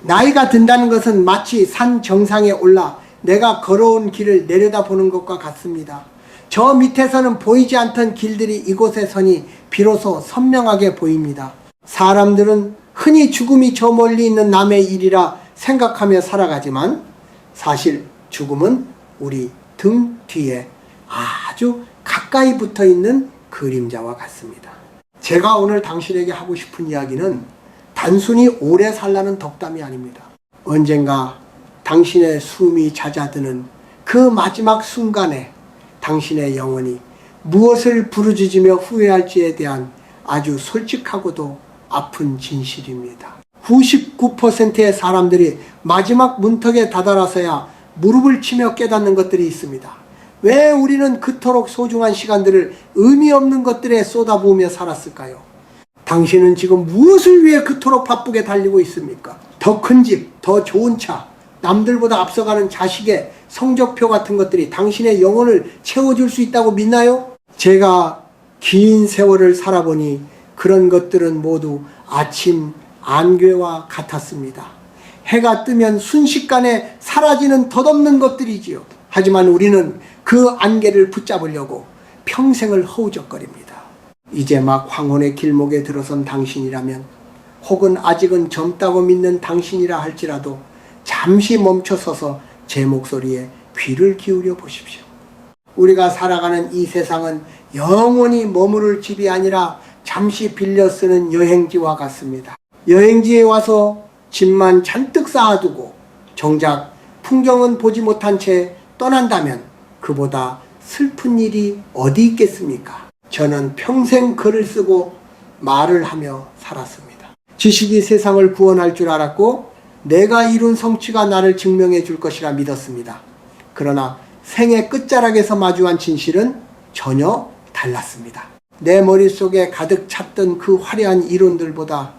나이가 든다는 것은 마치 산 정상에 올라 내가 걸어온 길을 내려다보는 것과 같습니다. 저 밑에서는 보이지 않던 길들이 이곳에 서니 비로소 선명하게 보입니다. 사람들은 흔히 죽음이 저 멀리 있는 남의 일이라 생각하며 살아가지만 사실 죽음은 우리 등 뒤에 아주 가까이 붙어 있는 그림자와 같습니다. 제가 오늘 당신에게 하고 싶은 이야기는 단순히 오래 살라는 덕담이 아닙니다. 언젠가 당신의 숨이 잦아드는 그 마지막 순간에 당신의 영혼이 무엇을 부르짖으며 후회할지에 대한 아주 솔직하고도 아픈 진실입니다. 99%의 사람들이 마지막 문턱에 다다라서야 무릎을 치며 깨닫는 것들이 있습니다. 왜 우리는 그토록 소중한 시간들을 의미 없는 것들에 쏟아부으며 살았을까요? 당신은 지금 무엇을 위해 그토록 바쁘게 달리고 있습니까? 더 큰 집, 더 좋은 차, 남들보다 앞서가는 자식의 성적표 같은 것들이 당신의 영혼을 채워줄 수 있다고 믿나요? 제가 긴 세월을 살아보니 그런 것들은 모두 아침 안개와 같았습니다. 해가 뜨면 순식간에 사라지는 덧없는 것들이지요. 하지만 우리는 그 안개를 붙잡으려고 평생을 허우적거립니다. 이제 막 황혼의 길목에 들어선 당신이라면, 혹은 아직은 젊다고 믿는 당신이라 할지라도 잠시 멈춰서서 제 목소리에 귀를 기울여 보십시오. 우리가 살아가는 이 세상은 영원히 머무를 집이 아니라 잠시 빌려 쓰는 여행지와 같습니다. 여행지에 와서 짐만 잔뜩 쌓아두고 정작 풍경은 보지 못한 채 떠난다면 그보다 슬픈 일이 어디 있겠습니까? 저는 평생 글을 쓰고 말을 하며 살았습니다. 지식이 세상을 구원할 줄 알았고 내가 이룬 성취가 나를 증명해 줄 것이라 믿었습니다. 그러나 생의 끝자락에서 마주한 진실은 전혀 달랐습니다. 내 머릿속에 가득 찼던 그 화려한 이론들보다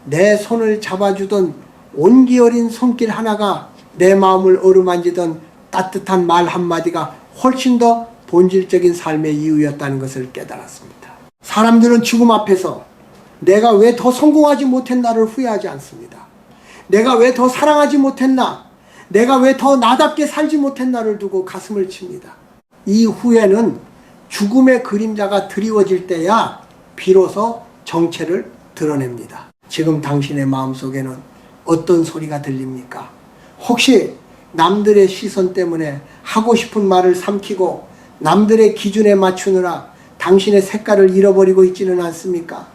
내 손을 잡아주던 온기 어린 손길 하나가, 내 마음을 어루만지던 따뜻한 말 한마디가 훨씬 더 본질적인 삶의 이유였다는 것을 깨달았습니다. 사람들은 죽음 앞에서 내가 왜 더 성공하지 못했나를 후회하지 않습니다. 내가 왜 더 사랑하지 못했나, 내가 왜 더 나답게 살지 못했나를 두고 가슴을 칩니다. 이 후회는 죽음의 그림자가 드리워질 때야 비로소 정체를 드러냅니다. 지금 당신의 마음속에는 어떤 소리가 들립니까? 혹시 남들의 시선 때문에 하고 싶은 말을 삼키고 남들의 기준에 맞추느라 당신의 색깔을 잃어버리고 있지는 않습니까?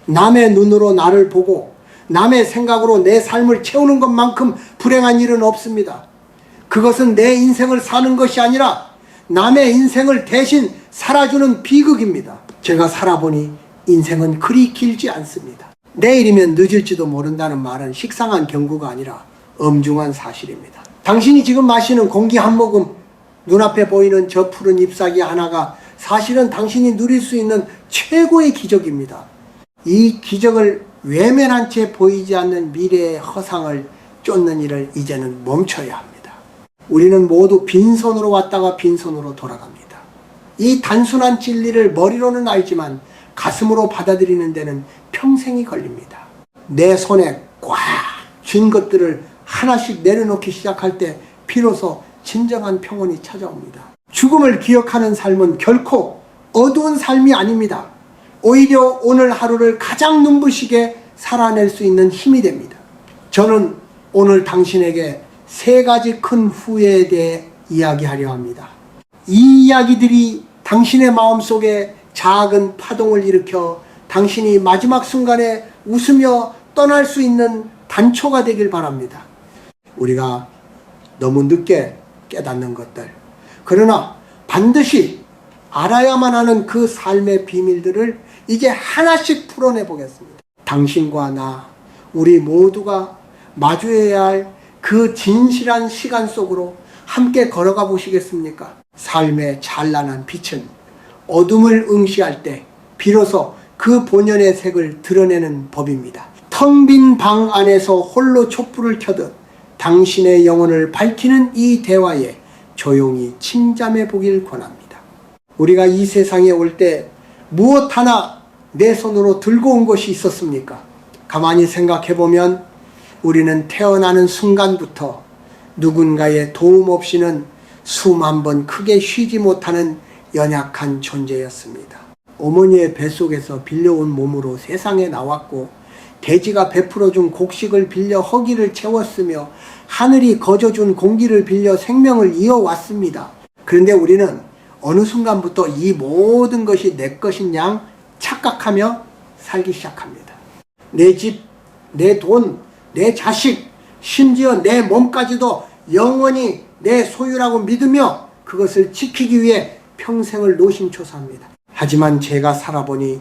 남의 눈으로 나를 보고 남의 생각으로 내 삶을 채우는 것만큼 불행한 일은 없습니다. 그것은 내 인생을 사는 것이 아니라 남의 인생을 대신 살아주는 비극입니다. 제가 살아보니 인생은 그리 길지 않습니다. 내일이면 늦을지도 모른다는 말은 식상한 경고가 아니라 엄중한 사실입니다. 당신이 지금 마시는 공기 한 모금, 눈앞에 보이는 저 푸른 잎사귀 하나가 사실은 당신이 누릴 수 있는 최고의 기적입니다. 이 기적을 외면한 채 보이지 않는 미래의 허상을 쫓는 일을 이제는 멈춰야 합니다. 우리는 모두 빈손으로 왔다가 빈손으로 돌아갑니다. 이 단순한 진리를 머리로는 알지만 가슴으로 받아들이는 데는 평생이 걸립니다. 내 손에 꽉 쥔 것들을 하나씩 내려놓기 시작할 때 비로소 진정한 평온이 찾아옵니다. 죽음을 기억하는 삶은 결코 어두운 삶이 아닙니다. 오히려 오늘 하루를 가장 눈부시게 살아낼 수 있는 힘이 됩니다. 저는 오늘 당신에게 3가지 큰 후회에 대해 이야기하려 합니다. 이 이야기들이 당신의 마음속에 작은 파동을 일으켜 당신이 마지막 순간에 웃으며 떠날 수 있는 단초가 되길 바랍니다. 우리가 너무 늦게 깨닫는 것들, 그러나 반드시 알아야만 하는 그 삶의 비밀들을 이제 하나씩 풀어내 보겠습니다. 당신과 나, 우리 모두가 마주해야 할 그 진실한 시간 속으로 함께 걸어가 보시겠습니까? 삶의 찬란한 빛은 어둠을 응시할 때 비로소 그 본연의 색을 드러내는 법입니다. 텅 빈 방 안에서 홀로 촛불을 켜듯 당신의 영혼을 밝히는 이 대화에 조용히 침잠해 보길 권합니다. 우리가 이 세상에 올 때 무엇 하나 내 손으로 들고 온 것이 있었습니까? 가만히 생각해 보면 우리는 태어나는 순간부터 누군가의 도움 없이는 수만 번 크게 쉬지 못하는 연약한 존재였습니다. 어머니의 뱃속에서 빌려온 몸으로 세상에 나왔고 대지가 베풀어준 곡식을 빌려 허기를 채웠으며 하늘이 거저준 공기를 빌려 생명을 이어왔습니다. 그런데 우리는 어느 순간부터 이 모든 것이 내 것인 양 착각하며 살기 시작합니다. 내 집, 내 돈, 내 자식, 심지어 내 몸까지도 영원히 내 소유라고 믿으며 그것을 지키기 위해 평생을 노심초사합니다. 하지만 제가 살아보니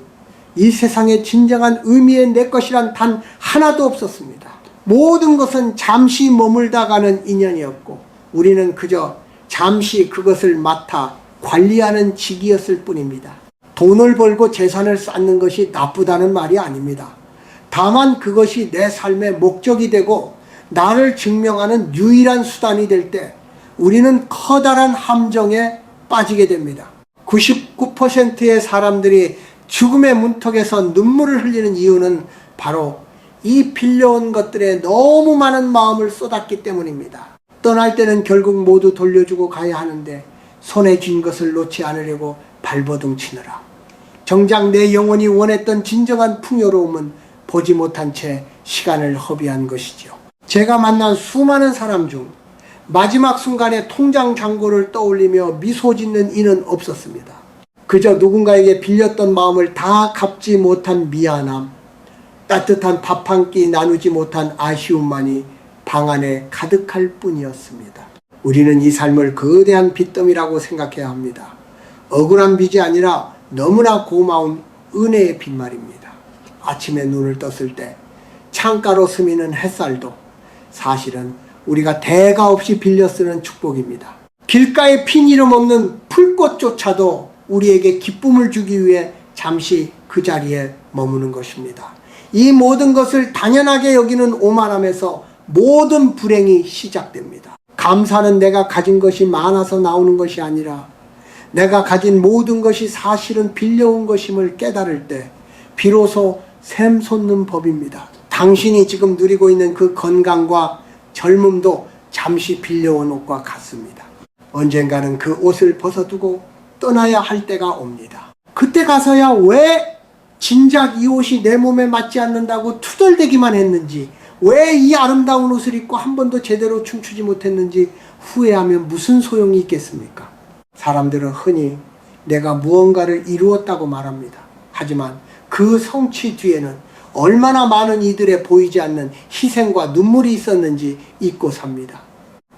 이 세상의 진정한 의미의 내 것이란 단 하나도 없었습니다. 모든 것은 잠시 머물다 가는 인연이었고 우리는 그저 잠시 그것을 맡아 관리하는 직이었을 뿐입니다. 돈을 벌고 재산을 쌓는 것이 나쁘다는 말이 아닙니다. 다만 그것이 내 삶의 목적이 되고 나를 증명하는 유일한 수단이 될 때 우리는 커다란 함정에 빠지게 됩니다. 99%의 사람들이 죽음의 문턱에서 눈물을 흘리는 이유는 바로 이 빌려온 것들에 너무 많은 마음을 쏟았기 때문입니다. 떠날 때는 결국 모두 돌려주고 가야 하는데 손에 쥔 것을 놓지 않으려고 발버둥 치느라 정작 내 영혼이 원했던 진정한 풍요로움은 보지 못한 채 시간을 허비한 것이지요. 제가 만난 수많은 사람 중 마지막 순간에 통장 잔고를 떠올리며 미소 짓는 이는 없었습니다. 그저 누군가에게 빌렸던 마음을 다 갚지 못한 미안함, 따뜻한 밥 한 끼 나누지 못한 아쉬움만이 방 안에 가득할 뿐이었습니다. 우리는 이 삶을 거대한 빚더미라고 생각해야 합니다. 억울한 빚이 아니라 너무나 고마운 은혜의 빚 말입니다. 아침에 눈을 떴을 때 창가로 스미는 햇살도 사실은 우리가 대가 없이 빌려 쓰는 축복입니다. 길가에 핀 이름 없는 풀꽃조차도 우리에게 기쁨을 주기 위해 잠시 그 자리에 머무는 것입니다. 이 모든 것을 당연하게 여기는 오만함에서 모든 불행이 시작됩니다. 감사는 내가 가진 것이 많아서 나오는 것이 아니라 내가 가진 모든 것이 사실은 빌려온 것임을 깨달을 때 비로소 샘솟는 법입니다. 당신이 지금 누리고 있는 그 건강과 젊음도 잠시 빌려온 옷과 같습니다. 언젠가는 그 옷을 벗어두고 떠나야 할 때가 옵니다. 그때 가서야 왜 진작 이 옷이 내 몸에 맞지 않는다고 투덜대기만 했는지, 왜 이 아름다운 옷을 입고 한 번도 제대로 춤추지 못했는지 후회하면 무슨 소용이 있겠습니까? 사람들은 흔히 내가 무언가를 이루었다고 말합니다. 하지만 그 성취 뒤에는 얼마나 많은 이들의 보이지 않는 희생과 눈물이 있었는지 잊고 삽니다.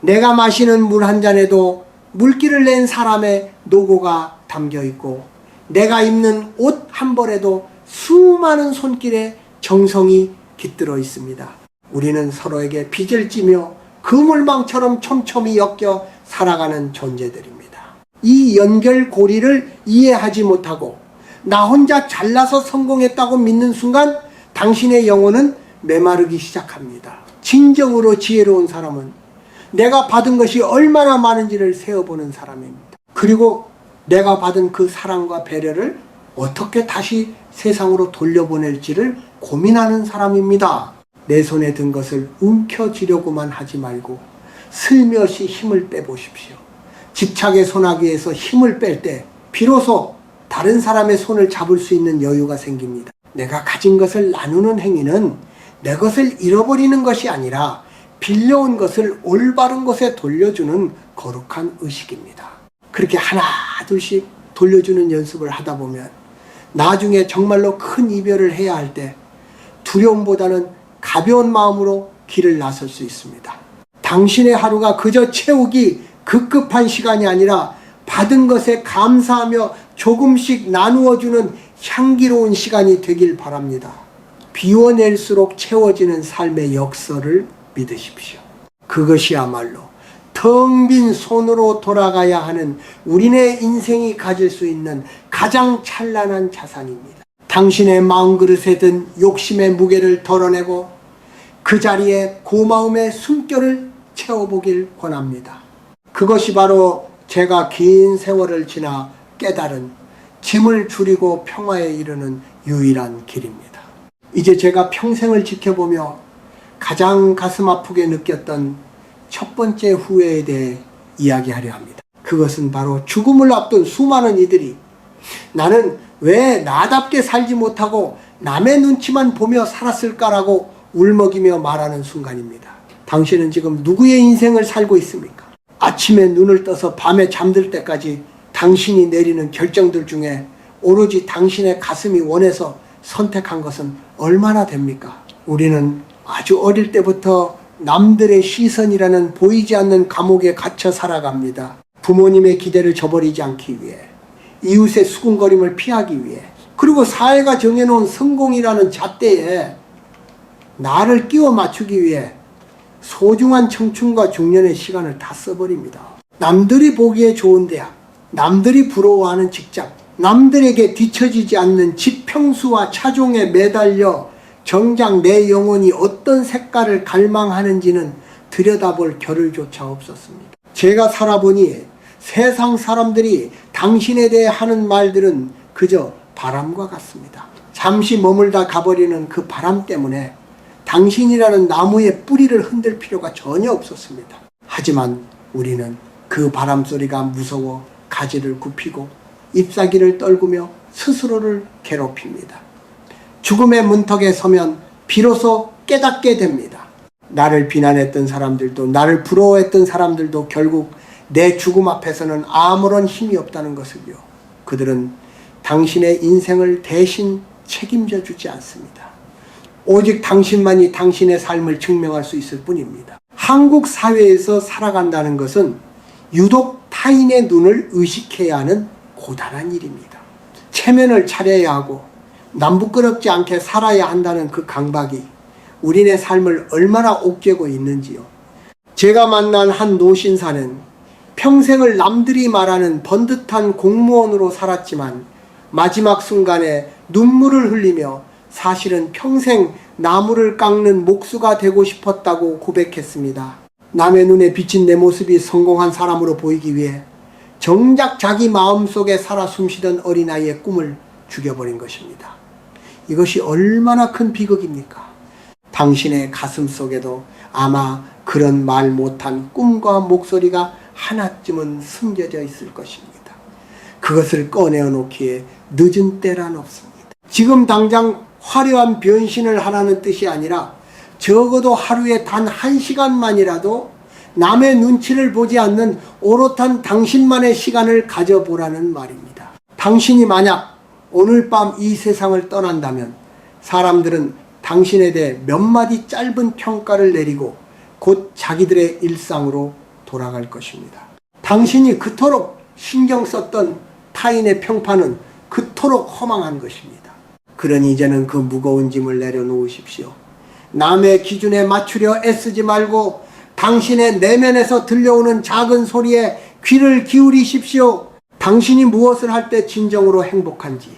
내가 마시는 물 한 잔에도 물기를 낸 사람의 노고가 담겨 있고 내가 입는 옷 한 벌에도 수많은 손길의 정성이 깃들어 있습니다. 우리는 서로에게 빚을 지며 그물망처럼 촘촘히 엮여 살아가는 존재들입니다. 이 연결고리를 이해하지 못하고 나 혼자 잘나서 성공했다고 믿는 순간 당신의 영혼은 메마르기 시작합니다. 진정으로 지혜로운 사람은 내가 받은 것이 얼마나 많은지를 세어보는 사람입니다. 그리고 내가 받은 그 사랑과 배려를 어떻게 다시 세상으로 돌려보낼지를 고민하는 사람입니다. 내 손에 든 것을 움켜쥐려고만 하지 말고 슬며시 힘을 빼보십시오. 집착의 소나기에서 힘을 뺄 때 비로소 다른 사람의 손을 잡을 수 있는 여유가 생깁니다. 내가 가진 것을 나누는 행위는 내 것을 잃어버리는 것이 아니라 빌려온 것을 올바른 곳에 돌려주는 거룩한 의식입니다. 그렇게 하나 둘씩 돌려주는 연습을 하다 보면 나중에 정말로 큰 이별을 해야 할 때 두려움보다는 가벼운 마음으로 길을 나설 수 있습니다. 당신의 하루가 그저 채우기 급급한 시간이 아니라 받은 것에 감사하며 조금씩 나누어주는 향기로운 시간이 되길 바랍니다. 비워낼수록 채워지는 삶의 역설을 믿으십시오. 그것이야말로 텅 빈 손으로 돌아가야 하는 우리네 인생이 가질 수 있는 가장 찬란한 자산입니다. 당신의 마음그릇에 든 욕심의 무게를 덜어내고 그 자리에 고마움의 숨결을 채워보길 권합니다. 그것이 바로 제가 긴 세월을 지나 깨달은 짐을 줄이고 평화에 이르는 유일한 길입니다. 이제 제가 평생을 지켜보며 가장 가슴 아프게 느꼈던 첫 번째 후회에 대해 이야기하려 합니다. 그것은 바로 죽음을 앞둔 수많은 이들이 나는 왜 나답게 살지 못하고 남의 눈치만 보며 살았을까라고 울먹이며 말하는 순간입니다. 당신은 지금 누구의 인생을 살고 있습니까? 아침에 눈을 떠서 밤에 잠들 때까지 당신이 내리는 결정들 중에 오로지 당신의 가슴이 원해서 선택한 것은 얼마나 됩니까? 우리는 아주 어릴 때부터 남들의 시선이라는 보이지 않는 감옥에 갇혀 살아갑니다. 부모님의 기대를 저버리지 않기 위해, 이웃의 수군거림을 피하기 위해, 그리고 사회가 정해놓은 성공이라는 잣대에 나를 끼워 맞추기 위해 소중한 청춘과 중년의 시간을 다 써버립니다. 남들이 보기에 좋은 대학, 남들이 부러워하는 직장, 남들에게 뒤처지지 않는 지평수와 차종에 매달려 정작 내 영혼이 어떤 색깔을 갈망하는지는 들여다볼 겨를조차 없었습니다. 제가 살아보니 세상 사람들이 당신에 대해 하는 말들은 그저 바람과 같습니다. 잠시 머물다 가버리는 그 바람 때문에 당신이라는 나무의 뿌리를 흔들 필요가 전혀 없었습니다. 하지만 우리는 그 바람 소리가 무서워 가지를 굽히고 잎사귀를 떨구며 스스로를 괴롭힙니다. 죽음의 문턱에 서면 비로소 깨닫게 됩니다. 나를 비난했던 사람들도, 나를 부러워했던 사람들도 결국 내 죽음 앞에서는 아무런 힘이 없다는 것을요. 그들은 당신의 인생을 대신 책임져 주지 않습니다. 오직 당신만이 당신의 삶을 증명할 수 있을 뿐입니다. 한국 사회에서 살아간다는 것은 유독 타인의 눈을 의식해야 하는 고단한 일입니다. 체면을 차려야 하고 남부끄럽지 않게 살아야 한다는 그 강박이 우리네 삶을 얼마나 옥죄고 있는지요. 제가 만난 한 노신사는 평생을 남들이 말하는 번듯한 공무원으로 살았지만 마지막 순간에 눈물을 흘리며 사실은 평생 나무를 깎는 목수가 되고 싶었다고 고백했습니다. 남의 눈에 비친 내 모습이 성공한 사람으로 보이기 위해 정작 자기 마음속에 살아 숨쉬던 어린아이의 꿈을 죽여버린 것입니다. 이것이 얼마나 큰 비극입니까? 당신의 가슴 속에도 아마 그런 말 못한 꿈과 목소리가 하나쯤은 숨겨져 있을 것입니다. 그것을 꺼내어 놓기에 늦은 때란 없습니다. 지금 당장 화려한 변신을 하라는 뜻이 아니라 적어도 하루에 단 1시간만이라도 남의 눈치를 보지 않는 오롯한 당신만의 시간을 가져보라는 말입니다. 당신이 만약 오늘 밤 이 세상을 떠난다면 사람들은 당신에 대해 몇 마디 짧은 평가를 내리고 곧 자기들의 일상으로 돌아갈 것입니다. 당신이 그토록 신경 썼던 타인의 평판은 그토록 허망한 것입니다. 그러니 이제는 그 무거운 짐을 내려놓으십시오. 남의 기준에 맞추려 애쓰지 말고 당신의 내면에서 들려오는 작은 소리에 귀를 기울이십시오. 당신이 무엇을 할 때 진정으로 행복한지,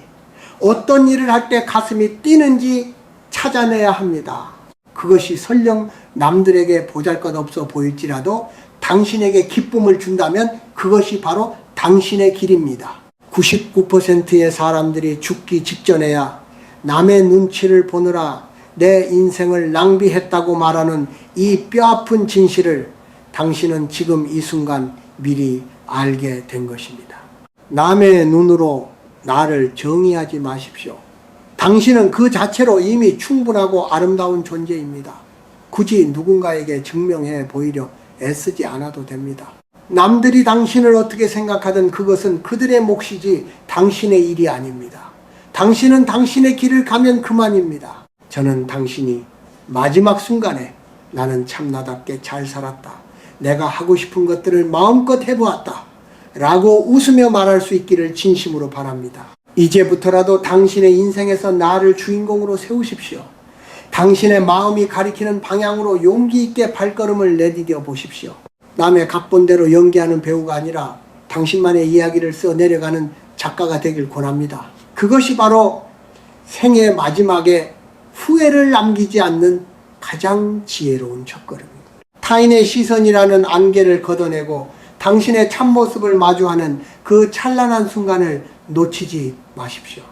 어떤 일을 할 때 가슴이 뛰는지 찾아내야 합니다. 그것이 설령 남들에게 보잘것없어 보일지라도 당신에게 기쁨을 준다면 그것이 바로 당신의 길입니다. 99%의 사람들이 죽기 직전에야 남의 눈치를 보느라 내 인생을 낭비했다고 말하는 이 뼈아픈 진실을 당신은 지금 이 순간 미리 알게 된 것입니다. 남의 눈으로 나를 정의하지 마십시오. 당신은 그 자체로 이미 충분하고 아름다운 존재입니다. 굳이 누군가에게 증명해 보이려 애쓰지 않아도 됩니다. 남들이 당신을 어떻게 생각하든 그것은 그들의 몫이지 당신의 일이 아닙니다. 당신은 당신의 길을 가면 그만입니다. 저는 당신이 마지막 순간에 나는 참나답게 잘 살았다, 내가 하고 싶은 것들을 마음껏 해보았다 라고 웃으며 말할 수 있기를 진심으로 바랍니다. 이제부터라도 당신의 인생에서 나를 주인공으로 세우십시오. 당신의 마음이 가리키는 방향으로 용기 있게 발걸음을 내디뎌 보십시오. 남의 각본대로 연기하는 배우가 아니라 당신만의 이야기를 써 내려가는 작가가 되길 권합니다. 그것이 바로 생의 마지막에 후회를 남기지 않는 가장 지혜로운 첫걸음입니다. 타인의 시선이라는 안개를 걷어내고 당신의 참모습을 마주하는 그 찬란한 순간을 놓치지 마십시오.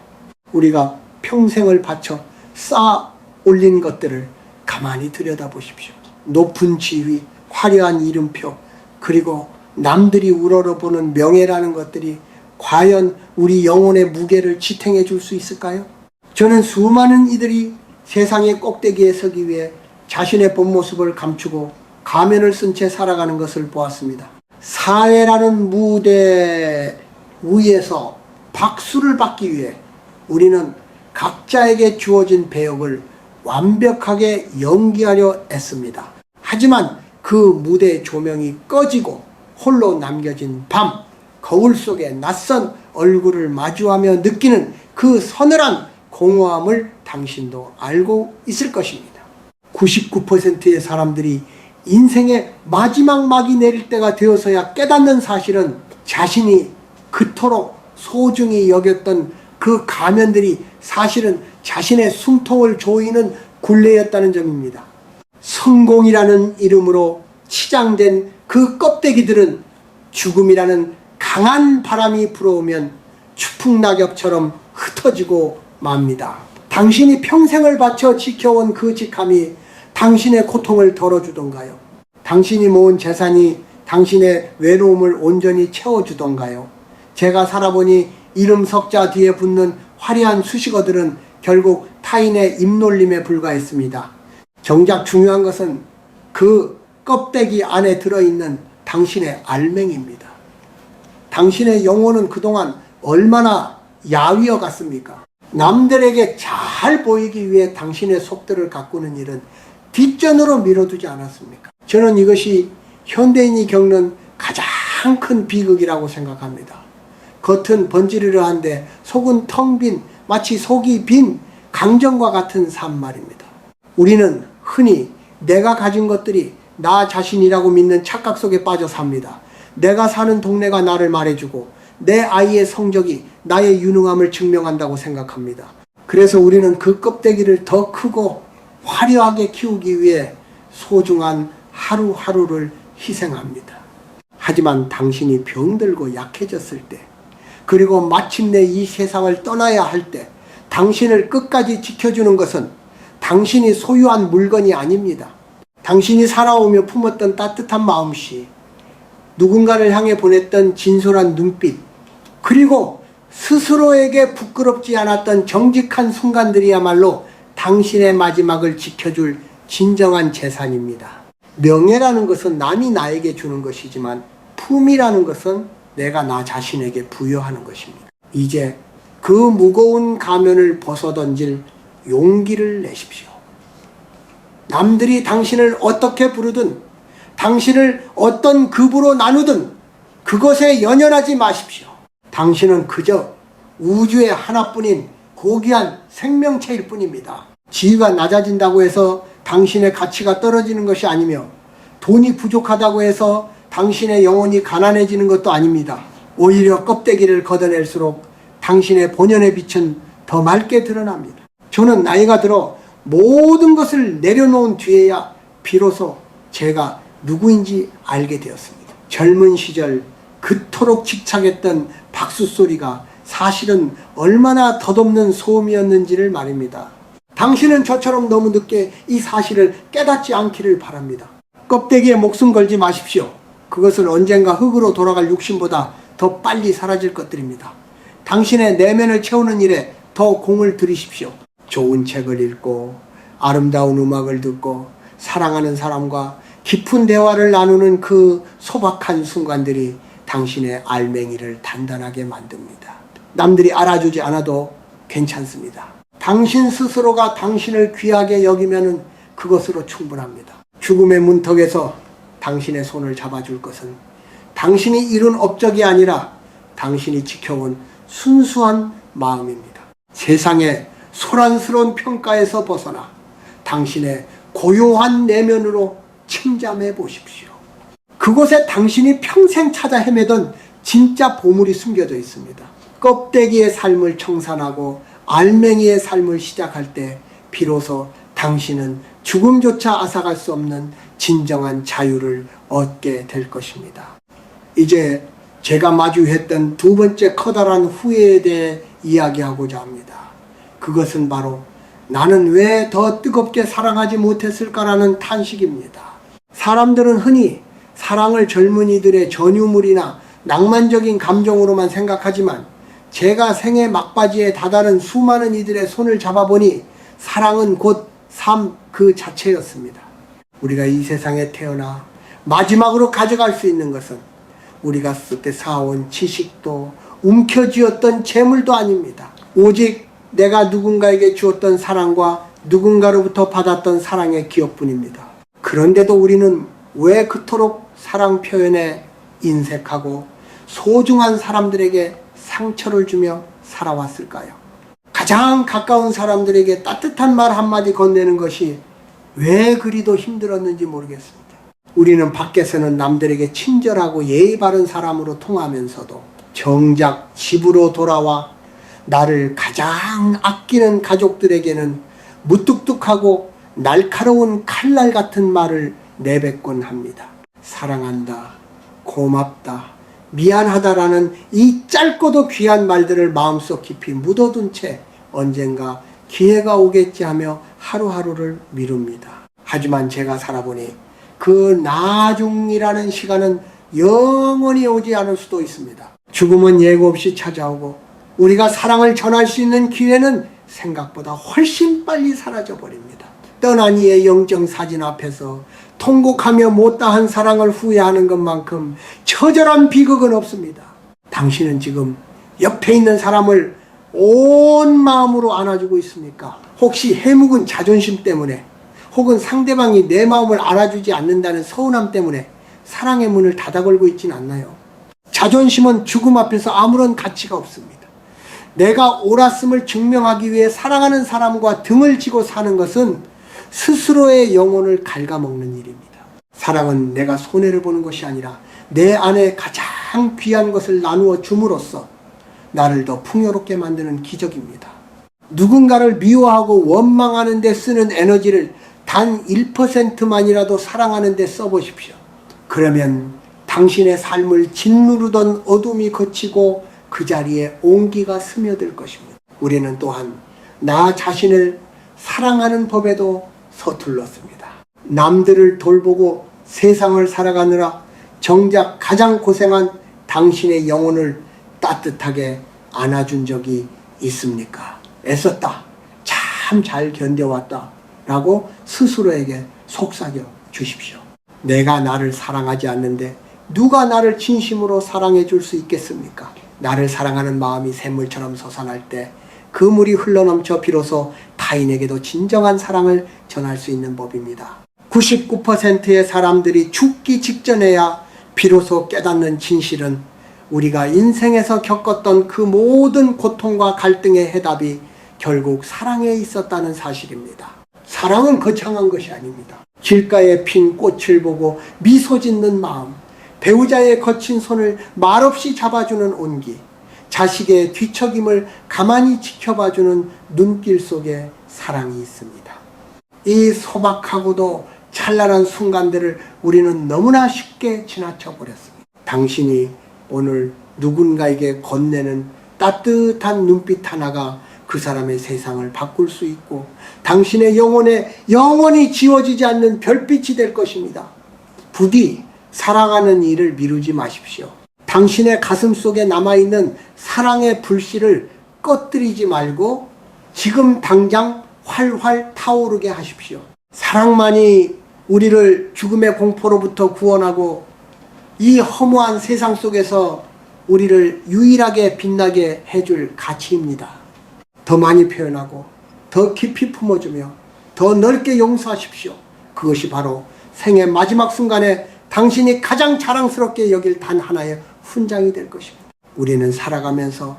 우리가 평생을 바쳐 쌓아 올린 것들을 가만히 들여다보십시오. 높은 지위, 화려한 이름표, 그리고 남들이 우러러보는 명예라는 것들이 과연 우리 영혼의 무게를 지탱해 줄 수 있을까요? 저는 수많은 이들이 세상의 꼭대기에 서기 위해 자신의 본 모습을 감추고 가면을 쓴 채 살아가는 것을 보았습니다. 사회라는 무대 위에서 박수를 받기 위해 우리는 각자에게 주어진 배역을 완벽하게 연기하려 애씁니다. 하지만 그 무대의 조명이 꺼지고 홀로 남겨진 밤, 거울 속에 낯선 얼굴을 마주하며 느끼는 그 서늘한 공허함을 당신도 알고 있을 것입니다. 99%의 사람들이 인생의 마지막 막이 내릴 때가 되어서야 깨닫는 사실은 자신이 그토록 소중히 여겼던 그 가면들이 사실은 자신의 숨통을 조이는 굴레였다는 점입니다. 성공이라는 이름으로 치장된 그 껍데기들은 죽음이라는 강한 바람이 불어오면 추풍낙엽처럼 흩어지고 맙니다. 당신이 평생을 바쳐 지켜온 그 직함이 당신의 고통을 덜어주던가요? 당신이 모은 재산이 당신의 외로움을 온전히 채워주던가요? 제가 살아보니 이름 석자 뒤에 붙는 화려한 수식어들은 결국 타인의 입놀림에 불과했습니다. 정작 중요한 것은 그 껍데기 안에 들어있는 당신의 알맹이입니다. 당신의 영혼은 그동안 얼마나 야위어 갔습니까? 남들에게 잘 보이기 위해 당신의 속들을 가꾸는 일은 뒷전으로 밀어두지 않았습니까? 저는 이것이 현대인이 겪는 가장 큰 비극이라고 생각합니다. 겉은 번지르르한데 속은 텅 빈, 마치 속이 빈 강정과 같은 삶 말입니다. 우리는 흔히 내가 가진 것들이 나 자신이라고 믿는 착각 속에 빠져 삽니다. 내가 사는 동네가 나를 말해주고 내 아이의 성적이 나의 유능함을 증명한다고 생각합니다. 그래서 우리는 그 껍데기를 더 크고 화려하게 키우기 위해 소중한 하루하루를 희생합니다. 하지만 당신이 병들고 약해졌을 때, 그리고 마침내 이 세상을 떠나야 할 때 당신을 끝까지 지켜주는 것은 당신이 소유한 물건이 아닙니다. 당신이 살아오며 품었던 따뜻한 마음씨, 누군가를 향해 보냈던 진솔한 눈빛, 그리고 스스로에게 부끄럽지 않았던 정직한 순간들이야말로 당신의 마지막을 지켜줄 진정한 재산입니다. 명예라는 것은 남이 나에게 주는 것이지만 품이라는 것은 내가 나 자신에게 부여하는 것입니다. 이제 그 무거운 가면을 벗어던질 용기를 내십시오. 남들이 당신을 어떻게 부르든 당신을 어떤 급으로 나누든 그것에 연연하지 마십시오. 당신은 그저 우주의 하나뿐인 고귀한 생명체일 뿐입니다. 지위가 낮아진다고 해서 당신의 가치가 떨어지는 것이 아니며 돈이 부족하다고 해서 당신의 영혼이 가난해지는 것도 아닙니다. 오히려 껍데기를 걷어낼수록 당신의 본연의 빛은 더 맑게 드러납니다. 저는 나이가 들어 모든 것을 내려놓은 뒤에야 비로소 제가 누구인지 알게 되었습니다. 젊은 시절 그토록 집착했던 박수 소리가 사실은 얼마나 덧없는 소음이었는지를 말입니다. 당신은 저처럼 너무 늦게 이 사실을 깨닫지 않기를 바랍니다. 껍데기에 목숨 걸지 마십시오. 그것은 언젠가 흙으로 돌아갈 욕심보다 더 빨리 사라질 것들입니다. 당신의 내면을 채우는 일에 더 공을 들이십시오. 좋은 책을 읽고 아름다운 음악을 듣고 사랑하는 사람과 깊은 대화를 나누는 그 소박한 순간들이 당신의 알맹이를 단단하게 만듭니다. 남들이 알아주지 않아도 괜찮습니다. 당신 스스로가 당신을 귀하게 여기면 그것으로 충분합니다. 죽음의 문턱에서 당신의 손을 잡아줄 것은 당신이 이룬 업적이 아니라 당신이 지켜온 순수한 마음입니다. 세상의 소란스러운 평가에서 벗어나 당신의 고요한 내면으로 침잠해 보십시오. 그곳에 당신이 평생 찾아 헤매던 진짜 보물이 숨겨져 있습니다. 껍데기의 삶을 청산하고 알맹이의 삶을 시작할 때 비로소 당신은 죽음조차 앗아갈 수 없는 진정한 자유를 얻게 될 것입니다. 이제 제가 마주했던 두 번째 커다란 후회에 대해 이야기하고자 합니다. 그것은 바로 나는 왜 더 뜨겁게 사랑하지 못했을까라는 탄식입니다. 사람들은 흔히 사랑을 젊은이들의 전유물이나 낭만적인 감정으로만 생각하지만 제가 생애 막바지에 다다른 수많은 이들의 손을 잡아보니 사랑은 곧 삶 그 자체였습니다. 우리가 이 세상에 태어나 마지막으로 가져갈 수 있는 것은 우리가 그때 쌓아온 지식도 움켜쥐었던 재물도 아닙니다. 오직 내가 누군가에게 주었던 사랑과 누군가로부터 받았던 사랑의 기억뿐입니다. 그런데도 우리는 왜 그토록 사랑 표현에 인색하고 소중한 사람들에게 상처를 주며 살아왔을까요? 가장 가까운 사람들에게 따뜻한 말 한마디 건네는 것이 왜 그리도 힘들었는지 모르겠습니다. 우리는 밖에서는 남들에게 친절하고 예의 바른 사람으로 통하면서도 정작 집으로 돌아와 나를 가장 아끼는 가족들에게는 무뚝뚝하고 날카로운 칼날 같은 말을 내뱉곤 합니다. 사랑한다, 고맙다, 미안하다라는 이 짧고도 귀한 말들을 마음속 깊이 묻어둔 채 언젠가 기회가 오겠지 하며 하루하루를 미룹니다. 하지만 제가 살아보니 그 나중이라는 시간은 영원히 오지 않을 수도 있습니다. 죽음은 예고 없이 찾아오고 우리가 사랑을 전할 수 있는 기회는 생각보다 훨씬 빨리 사라져 버립니다. 떠난 이의 영정사진 앞에서 통곡하며 못다한 사랑을 후회하는 것만큼 처절한 비극은 없습니다. 당신은 지금 옆에 있는 사람을 온 마음으로 안아주고 있습니까? 혹시 해묵은 자존심 때문에 혹은 상대방이 내 마음을 알아주지 않는다는 서운함 때문에 사랑의 문을 닫아 걸고 있진 않나요? 자존심은 죽음 앞에서 아무런 가치가 없습니다. 내가 옳았음을 증명하기 위해 사랑하는 사람과 등을 지고 사는 것은 스스로의 영혼을 갉아먹는 일입니다. 사랑은 내가 손해를 보는 것이 아니라 내 안에 가장 귀한 것을 나누어 줌으로써 나를 더 풍요롭게 만드는 기적입니다. 누군가를 미워하고 원망하는 데 쓰는 에너지를 단 1%만이라도 사랑하는 데 써보십시오. 그러면 당신의 삶을 짓누르던 어둠이 거치고 그 자리에 온기가 스며들 것입니다. 우리는 또한 나 자신을 사랑하는 법에도 서툴렀습니다. 남들을 돌보고 세상을 살아가느라 정작 가장 고생한 당신의 영혼을 따뜻하게 안아준 적이 있습니까? 애썼다, 참 잘 견뎌왔다 라고 스스로에게 속삭여 주십시오. 내가 나를 사랑하지 않는데 누가 나를 진심으로 사랑해 줄 수 있겠습니까? 나를 사랑하는 마음이 샘물처럼 솟아날 때 그 물이 흘러넘쳐 비로소 타인에게도 진정한 사랑을 전할 수 있는 법입니다. 99%의 사람들이 죽기 직전에야 비로소 깨닫는 진실은 우리가 인생에서 겪었던 그 모든 고통과 갈등의 해답이 결국 사랑에 있었다는 사실입니다. 사랑은 거창한 것이 아닙니다. 길가에 핀 꽃을 보고 미소 짓는 마음, 배우자의 거친 손을 말없이 잡아주는 온기, 자식의 뒤척임을 가만히 지켜봐주는 눈길 속에 사랑이 있습니다. 이 소박하고도 찬란한 순간들을 우리는 너무나 쉽게 지나쳐 버렸습니다. 당신이 오늘 누군가에게 건네는 따뜻한 눈빛 하나가 그 사람의 세상을 바꿀 수 있고 당신의 영혼에 영원히 지워지지 않는 별빛이 될 것입니다. 부디 사랑하는 일을 미루지 마십시오. 당신의 가슴 속에 남아있는 사랑의 불씨를 꺼뜨리지 말고 지금 당장 활활 타오르게 하십시오. 사랑만이 우리를 죽음의 공포로부터 구원하고 이 허무한 세상 속에서 우리를 유일하게 빛나게 해줄 가치입니다. 더 많이 표현하고 더 깊이 품어주며 더 넓게 용서하십시오. 그것이 바로 생의 마지막 순간에 당신이 가장 자랑스럽게 여길 단 하나의 훈장이 될 것입니다. 우리는 살아가면서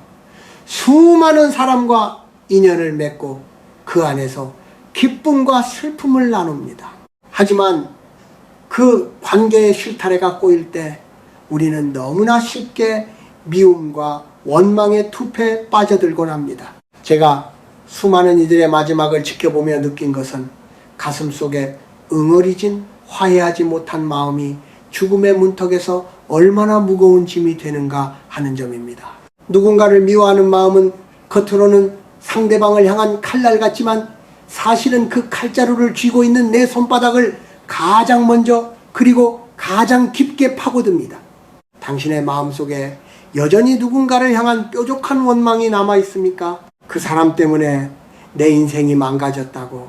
수많은 사람과 인연을 맺고 그 안에서 기쁨과 슬픔을 나눕니다. 하지만 그 관계의 실타래가 꼬일 때 우리는 너무나 쉽게 미움과 원망의 투패에 빠져들곤 합니다. 제가 수많은 이들의 마지막을 지켜보며 느낀 것은 가슴 속에 응어리진 화해하지 못한 마음이 죽음의 문턱에서 얼마나 무거운 짐이 되는가 하는 점입니다. 누군가를 미워하는 마음은 겉으로는 상대방을 향한 칼날 같지만 사실은 그 칼자루를 쥐고 있는 내 손바닥을 가장 먼저 그리고 가장 깊게 파고듭니다. 당신의 마음속에 여전히 누군가를 향한 뾰족한 원망이 남아 있습니까? 그 사람 때문에 내 인생이 망가졌다고,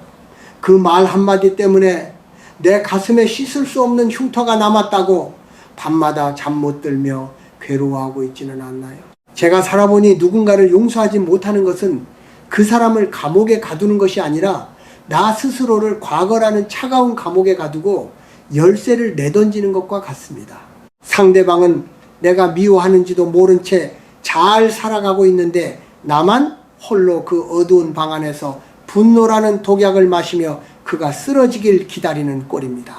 그 말 한마디 때문에 내 가슴에 씻을 수 없는 흉터가 남았다고 밤마다 잠 못 들며 괴로워하고 있지는 않나요? 제가 살아보니 누군가를 용서하지 못하는 것은 그 사람을 감옥에 가두는 것이 아니라 나 스스로를 과거라는 차가운 감옥에 가두고 열쇠를 내던지는 것과 같습니다. 상대방은 내가 미워하는지도 모른 채 잘 살아가고 있는데 나만 홀로 그 어두운 방 안에서 분노라는 독약을 마시며 그가 쓰러지길 기다리는 꼴입니다.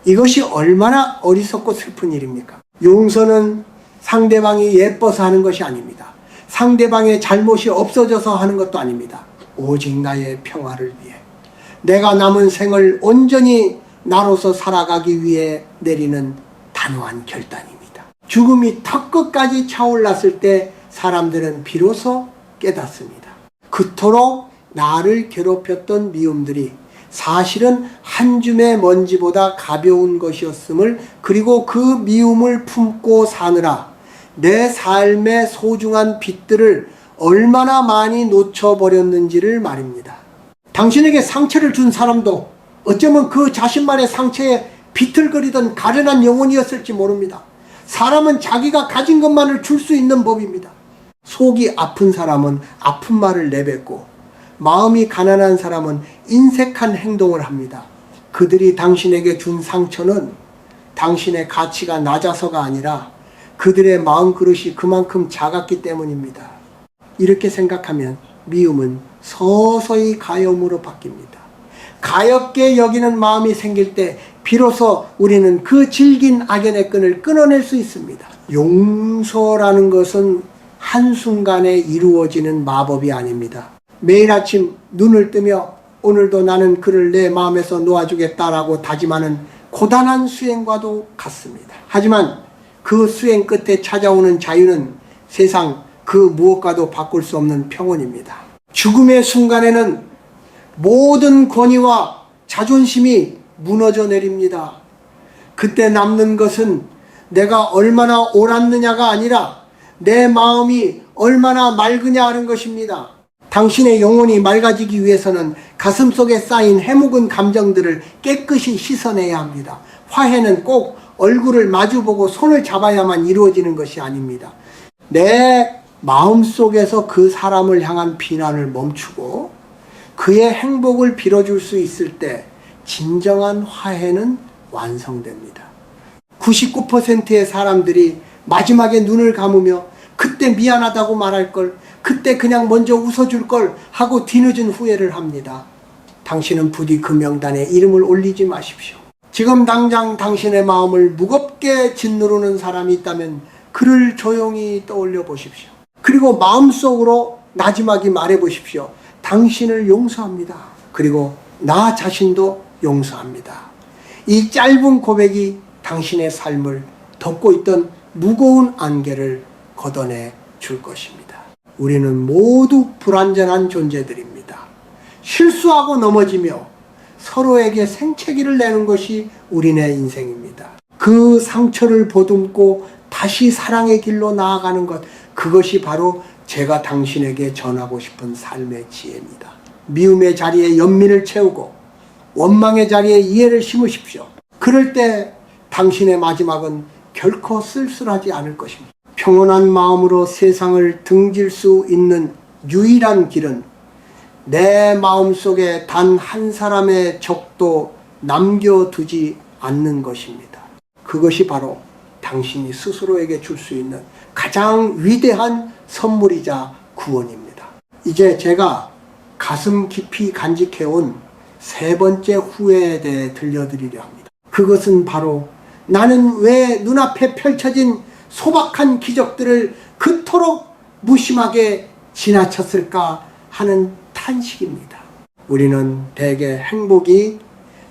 이것이 얼마나 어리석고 슬픈 일입니까? 용서는 상대방이 예뻐서 하는 것이 아닙니다. 상대방의 잘못이 없어져서 하는 것도 아닙니다. 오직 나의 평화를 위해, 내가 남은 생을 온전히 나로서 살아가기 위해 내리는 단호한 결단입니다. 죽음이 턱끝까지 차올랐을 때 사람들은 비로소 깨닫습니다. 그토록 나를 괴롭혔던 미움들이 사실은 한 줌의 먼지보다 가벼운 것이었음을, 그리고 그 미움을 품고 사느라 내 삶의 소중한 빛들을 얼마나 많이 놓쳐버렸는지를 말입니다. 당신에게 상처를 준 사람도 어쩌면 그 자신만의 상처에 비틀거리던 가련한 영혼이었을지 모릅니다. 사람은 자기가 가진 것만을 줄 수 있는 법입니다. 속이 아픈 사람은 아픈 말을 내뱉고 마음이 가난한 사람은 인색한 행동을 합니다. 그들이 당신에게 준 상처는 당신의 가치가 낮아서가 아니라 그들의 마음 그릇이 그만큼 작았기 때문입니다. 이렇게 생각하면 미움은 서서히 가염으로 바뀝니다. 가엽게 여기는 마음이 생길 때 비로소 우리는 그 질긴 악연의 끈을 끊어낼 수 있습니다. 용서라는 것은 한순간에 이루어지는 마법이 아닙니다. 매일 아침 눈을 뜨며 오늘도 나는 그를 내 마음에서 놓아주겠다라고 다짐하는 고단한 수행과도 같습니다. 하지만 그 수행 끝에 찾아오는 자유는 세상 그 무엇과도 바꿀 수 없는 평온입니다. 죽음의 순간에는 모든 권위와 자존심이 무너져 내립니다. 그때 남는 것은 내가 얼마나 옳았느냐가 아니라 내 마음이 얼마나 맑으냐 하는 것입니다. 당신의 영혼이 맑아지기 위해서는 가슴속에 쌓인 해묵은 감정들을 깨끗이 씻어내야 합니다. 화해는 꼭 얼굴을 마주보고 손을 잡아야만 이루어지는 것이 아닙니다. 내 마음속에서 그 사람을 향한 비난을 멈추고 그의 행복을 빌어줄 수 있을 때 진정한 화해는 완성됩니다. 99%의 사람들이 마지막에 눈을 감으며 그때 미안하다고 말할 걸, 그때 그냥 먼저 웃어줄 걸 하고 뒤늦은 후회를 합니다. 당신은 부디 그 명단에 이름을 올리지 마십시오. 지금 당장 당신의 마음을 무겁게 짓누르는 사람이 있다면 그를 조용히 떠올려 보십시오. 그리고 마음속으로 나지막이 말해 보십시오. 당신을 용서합니다. 그리고 나 자신도 용서합니다. 이 짧은 고백이 당신의 삶을 덮고 있던 무거운 안개를 걷어내 줄 것입니다. 우리는 모두 불완전한 존재들입니다. 실수하고 넘어지며 서로에게 생채기를 내는 것이 우리네 인생입니다. 그 상처를 보듬고 다시 사랑의 길로 나아가는 것, 그것이 바로 제가 당신에게 전하고 싶은 삶의 지혜입니다. 미움의 자리에 연민을 채우고 원망의 자리에 이해를 심으십시오. 그럴 때 당신의 마지막은 결코 쓸쓸하지 않을 것입니다. 평온한 마음으로 세상을 등질 수 있는 유일한 길은 내 마음속에 단 한 사람의 적도 남겨두지 않는 것입니다. 그것이 바로 당신이 스스로에게 줄 수 있는 가장 위대한 선물이자 구원입니다. 이제 제가 가슴 깊이 간직해온 세 번째 후회에 대해 들려드리려 합니다. 그것은 바로 나는 왜 눈앞에 펼쳐진 소박한 기적들을 그토록 무심하게 지나쳤을까 하는 탄식입니다. 우리는 대개 행복이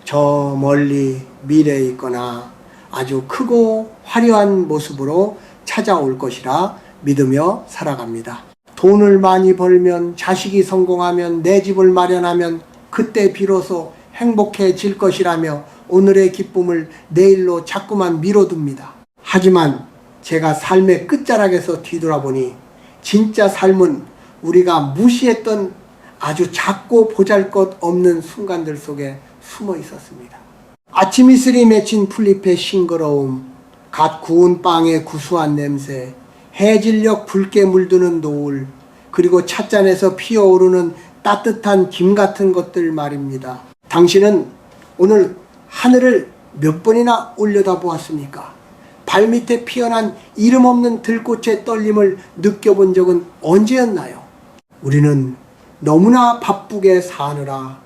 저 멀리 미래에 있거나 아주 크고 화려한 모습으로 찾아올 것이라 믿으며 살아갑니다. 돈을 많이 벌면, 자식이 성공하면, 내 집을 마련하면 그때 비로소 행복해질 것이라며 오늘의 기쁨을 내일로 자꾸만 미뤄둡니다. 하지만 제가 삶의 끝자락에서 뒤돌아보니 진짜 삶은 우리가 무시했던 아주 작고 보잘것없는 순간들 속에 숨어 있었습니다. 아침 이슬이 맺힌 풀잎의 싱그러움, 갓 구운 빵의 구수한 냄새, 해질녘 붉게 물드는 노을, 그리고 찻잔에서 피어오르는 따뜻한 김 같은 것들 말입니다. 당신은 오늘 하늘을 몇 번이나 올려다보았습니까? 발밑에 피어난 이름 없는 들꽃의 떨림을 느껴본 적은 언제였나요? 우리는 너무나 바쁘게 사느라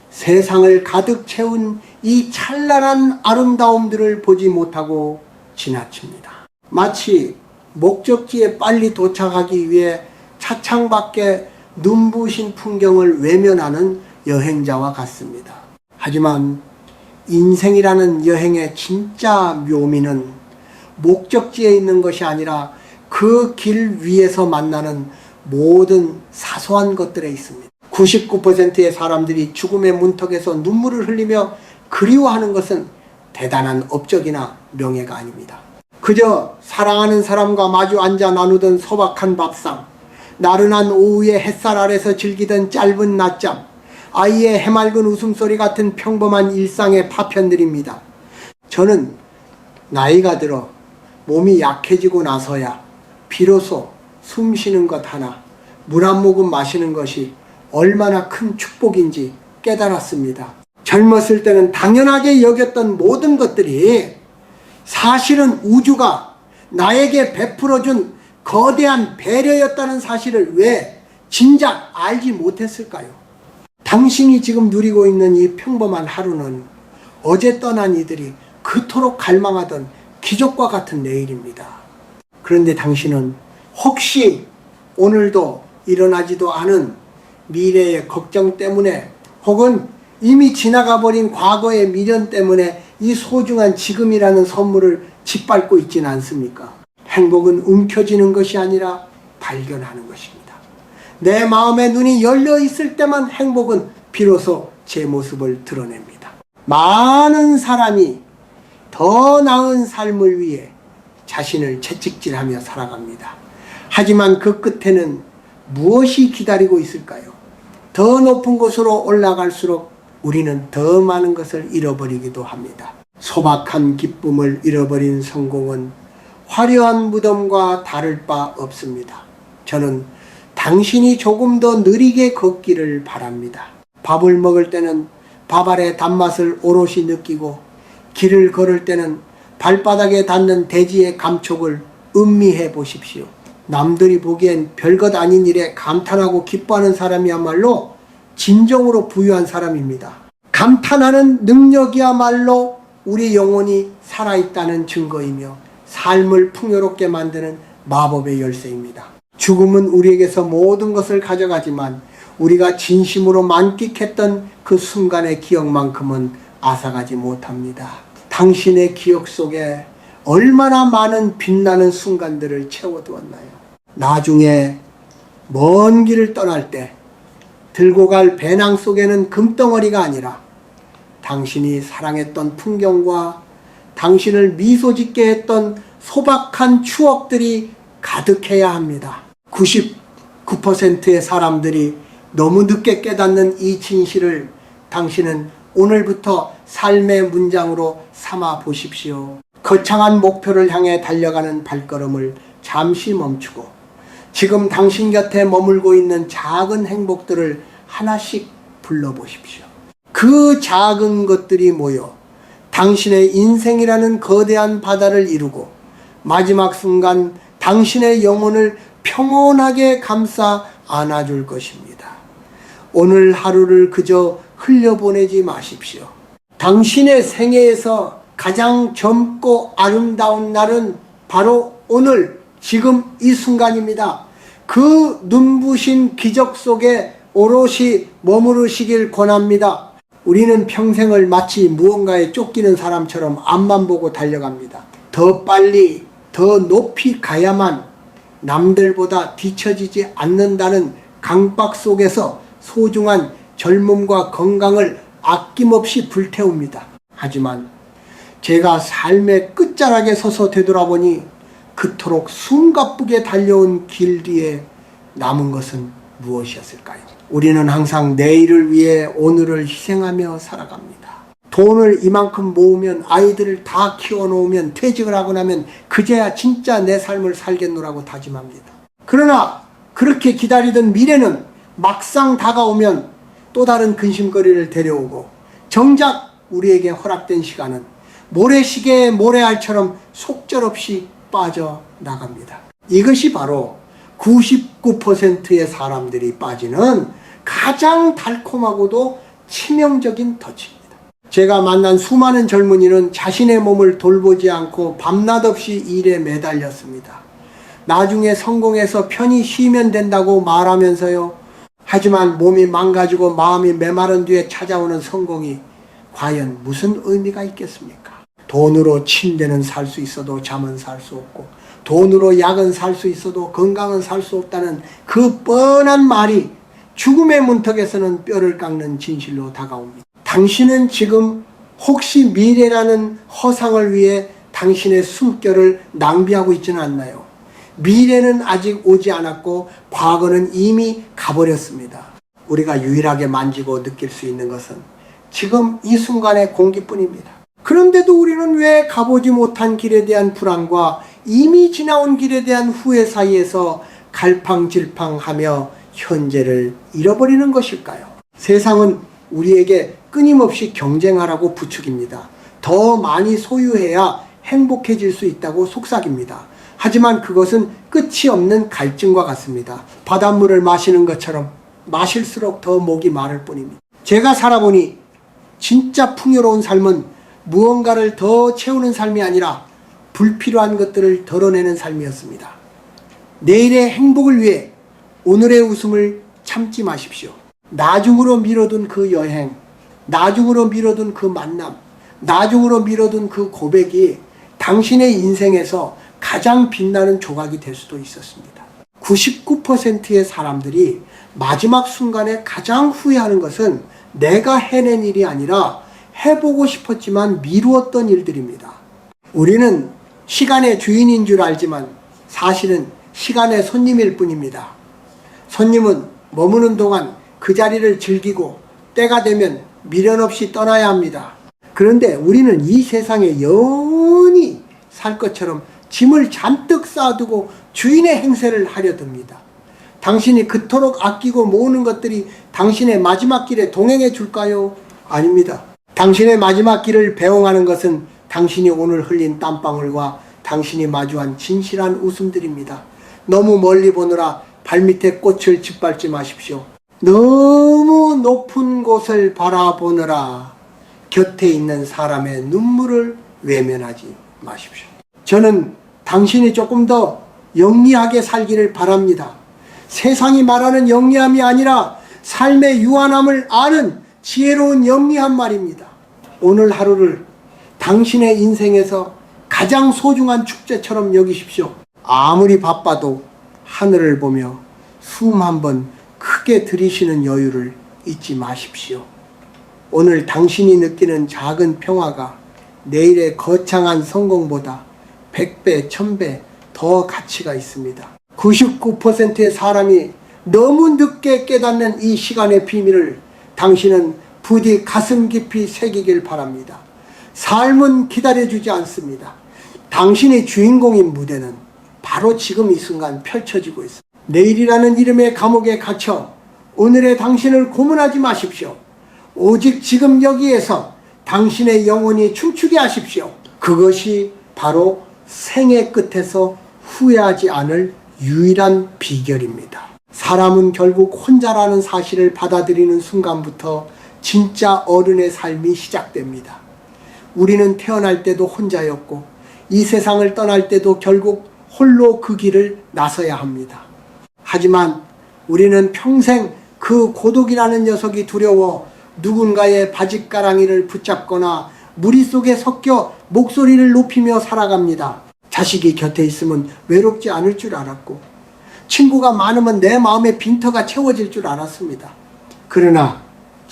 세상을 가득 채운 이 찬란한 아름다움들을 보지 못하고 지나칩니다. 마치 목적지에 빨리 도착하기 위해 차창 밖에 눈부신 풍경을 외면하는 여행자와 같습니다. 하지만 인생이라는 여행의 진짜 묘미는 목적지에 있는 것이 아니라 그 길 위에서 만나는 모든 사소한 것들에 있습니다. 99%의 사람들이 죽음의 문턱에서 눈물을 흘리며 그리워하는 것은 대단한 업적이나 명예가 아닙니다. 그저 사랑하는 사람과 마주 앉아 나누던 소박한 밥상, 나른한 오후의 햇살 아래서 즐기던 짧은 낮잠, 아이의 해맑은 웃음소리 같은 평범한 일상의 파편들입니다. 저는 나이가 들어 몸이 약해지고 나서야 비로소 숨 쉬는 것 하나, 물 한 모금 마시는 것이 얼마나 큰 축복인지 깨달았습니다. 젊었을 때는 당연하게 여겼던 모든 것들이 사실은 우주가 나에게 베풀어준 거대한 배려였다는 사실을 왜 진작 알지 못했을까요? 당신이 지금 누리고 있는 이 평범한 하루는 어제 떠난 이들이 그토록 갈망하던 기적과 같은 내일입니다. 그런데 당신은 혹시 오늘도 일어나지도 않은 미래의 걱정 때문에 혹은 이미 지나가 버린 과거의 미련 때문에 이 소중한 지금이라는 선물을 짓밟고 있지는 않습니까? 행복은 움켜쥐는 것이 아니라 발견하는 것입니다. 내 마음의 눈이 열려 있을 때만 행복은 비로소 제 모습을 드러냅니다. 많은 사람이 더 나은 삶을 위해 자신을 채찍질하며 살아갑니다. 하지만 그 끝에는 무엇이 기다리고 있을까요? 더 높은 곳으로 올라갈수록 우리는 더 많은 것을 잃어버리기도 합니다. 소박한 기쁨을 잃어버린 성공은 화려한 무덤과 다를 바 없습니다. 저는 당신이 조금 더 느리게 걷기를 바랍니다. 밥을 먹을 때는 밥알의 단맛을 오롯이 느끼고 길을 걸을 때는 발바닥에 닿는 대지의 감촉을 음미해 보십시오. 남들이 보기엔 별것 아닌 일에 감탄하고 기뻐하는 사람이야말로 진정으로 부유한 사람입니다. 감탄하는 능력이야말로 우리 영혼이 살아있다는 증거이며 삶을 풍요롭게 만드는 마법의 열쇠입니다. 죽음은 우리에게서 모든 것을 가져가지만 우리가 진심으로 만끽했던 그 순간의 기억만큼은 앗아가지 못합니다. 당신의 기억 속에 얼마나 많은 빛나는 순간들을 채워두었나요? 나중에 먼 길을 떠날 때 들고 갈 배낭 속에는 금덩어리가 아니라 당신이 사랑했던 풍경과 당신을 미소 짓게 했던 소박한 추억들이 가득해야 합니다. 99%의 사람들이 너무 늦게 깨닫는 이 진실을 당신은 오늘부터 삶의 문장으로 삼아 보십시오. 거창한 목표를 향해 달려가는 발걸음을 잠시 멈추고 지금 당신 곁에 머물고 있는 작은 행복들을 하나씩 불러보십시오. 그 작은 것들이 모여 당신의 인생이라는 거대한 바다를 이루고 마지막 순간 당신의 영혼을 평온하게 감싸 안아줄 것입니다. 오늘 하루를 그저 흘려보내지 마십시오. 당신의 생애에서 가장 젊고 아름다운 날은 바로 오늘, 지금 이 순간입니다. 그 눈부신 기적 속에 오롯이 머무르시길 권합니다. 우리는 평생을 마치 무언가에 쫓기는 사람처럼 앞만 보고 달려갑니다. 더 빨리, 더 높이 가야만 남들보다 뒤처지지 않는다는 강박 속에서 소중한 젊음과 건강을 아낌없이 불태웁니다. 하지만 제가 삶의 끝자락에 서서 되돌아보니 그토록 숨가쁘게 달려온 길 뒤에 남은 것은 무엇이었을까요? 우리는 항상 내일을 위해 오늘을 희생하며 살아갑니다. 돈을 이만큼 모으면, 아이들을 다 키워놓으면, 퇴직을 하고 나면 그제야 진짜 내 삶을 살겠노라고 다짐합니다. 그러나 그렇게 기다리던 미래는 막상 다가오면 또 다른 근심거리를 데려오고, 정작 우리에게 허락된 시간은 모래시계의 모래알처럼 속절없이 빠져나갑니다. 이것이 바로 99%의 사람들이 빠지는 가장 달콤하고도 치명적인 덫입니다. 제가 만난 수많은 젊은이는 자신의 몸을 돌보지 않고 밤낮 없이 일에 매달렸습니다. 나중에 성공해서 편히 쉬면 된다고 말하면서요. 하지만 몸이 망가지고 마음이 메마른 뒤에 찾아오는 성공이 과연 무슨 의미가 있겠습니까? 돈으로 침대는 살 수 있어도 잠은 살 수 없고, 돈으로 약은 살 수 있어도 건강은 살 수 없다는 그 뻔한 말이 죽음의 문턱에서는 뼈를 깎는 진실로 다가옵니다. 당신은 지금 혹시 미래라는 허상을 위해 당신의 숨결을 낭비하고 있지는 않나요? 미래는 아직 오지 않았고 과거는 이미 가버렸습니다. 우리가 유일하게 만지고 느낄 수 있는 것은 지금 이 순간의 공기뿐입니다. 그런데도 우리는 왜 가보지 못한 길에 대한 불안과 이미 지나온 길에 대한 후회 사이에서 갈팡질팡하며 현재를 잃어버리는 것일까요? 세상은 우리에게 끊임없이 경쟁하라고 부추깁니다. 더 많이 소유해야 행복해질 수 있다고 속삭입니다. 하지만 그것은 끝이 없는 갈증과 같습니다. 바닷물을 마시는 것처럼 마실수록 더 목이 마를 뿐입니다. 제가 살아보니 진짜 풍요로운 삶은 무언가를 더 채우는 삶이 아니라 불필요한 것들을 덜어내는 삶이었습니다. 내일의 행복을 위해 오늘의 웃음을 참지 마십시오. 나중으로 미뤄둔 그 여행, 나중으로 미뤄둔 그 만남, 나중으로 미뤄둔 그 고백이 당신의 인생에서 가장 빛나는 조각이 될 수도 있었습니다. 99%의 사람들이 마지막 순간에 가장 후회하는 것은 내가 해낸 일이 아니라 해보고 싶었지만 미루었던 일들입니다. 우리는 시간의 주인인 줄 알지만 사실은 시간의 손님일 뿐입니다. 손님은 머무는 동안 그 자리를 즐기고 때가 되면 미련 없이 떠나야 합니다. 그런데 우리는 이 세상에 영원히 살 것처럼 짐을 잔뜩 쌓아두고 주인의 행세를 하려 듭니다. 당신이 그토록 아끼고 모으는 것들이 당신의 마지막 길에 동행해 줄까요? 아닙니다. 당신의 마지막 길을 배웅하는 것은 당신이 오늘 흘린 땀방울과 당신이 마주한 진실한 웃음들입니다. 너무 멀리 보느라 발밑에 꽃을 짓밟지 마십시오. 너무 높은 곳을 바라보느라 곁에 있는 사람의 눈물을 외면하지 마십시오. 저는 당신이 조금 더 영리하게 살기를 바랍니다. 세상이 말하는 영리함이 아니라 삶의 유한함을 아는 지혜로운 영리한 말입니다. 오늘 하루를 당신의 인생에서 가장 소중한 축제처럼 여기십시오. 아무리 바빠도 하늘을 보며 숨 한 번 크게 들이쉬는 여유를 잊지 마십시오. 오늘 당신이 느끼는 작은 평화가 내일의 거창한 성공보다 100배, 1000배 더 가치가 있습니다. 99%의 사람이 너무 늦게 깨닫는 이 시간의 비밀을 당신은 부디 가슴 깊이 새기길 바랍니다. 삶은 기다려주지 않습니다. 당신의 주인공인 무대는 바로 지금 이 순간 펼쳐지고 있습니다. 내일이라는 이름의 감옥에 갇혀 오늘의 당신을 고문하지 마십시오. 오직 지금 여기에서 당신의 영혼이 춤추게 하십시오. 그것이 바로 생의 끝에서 후회하지 않을 유일한 비결입니다. 사람은 결국 혼자라는 사실을 받아들이는 순간부터 진짜 어른의 삶이 시작됩니다. 우리는 태어날 때도 혼자였고 이 세상을 떠날 때도 결국 홀로 그 길을 나서야 합니다. 하지만 우리는 평생 그 고독이라는 녀석이 두려워 누군가의 바짓가랑이를 붙잡거나 무리 속에 섞여 목소리를 높이며 살아갑니다. 자식이 곁에 있으면 외롭지 않을 줄 알았고 친구가 많으면 내 마음의 빈터가 채워질 줄 알았습니다. 그러나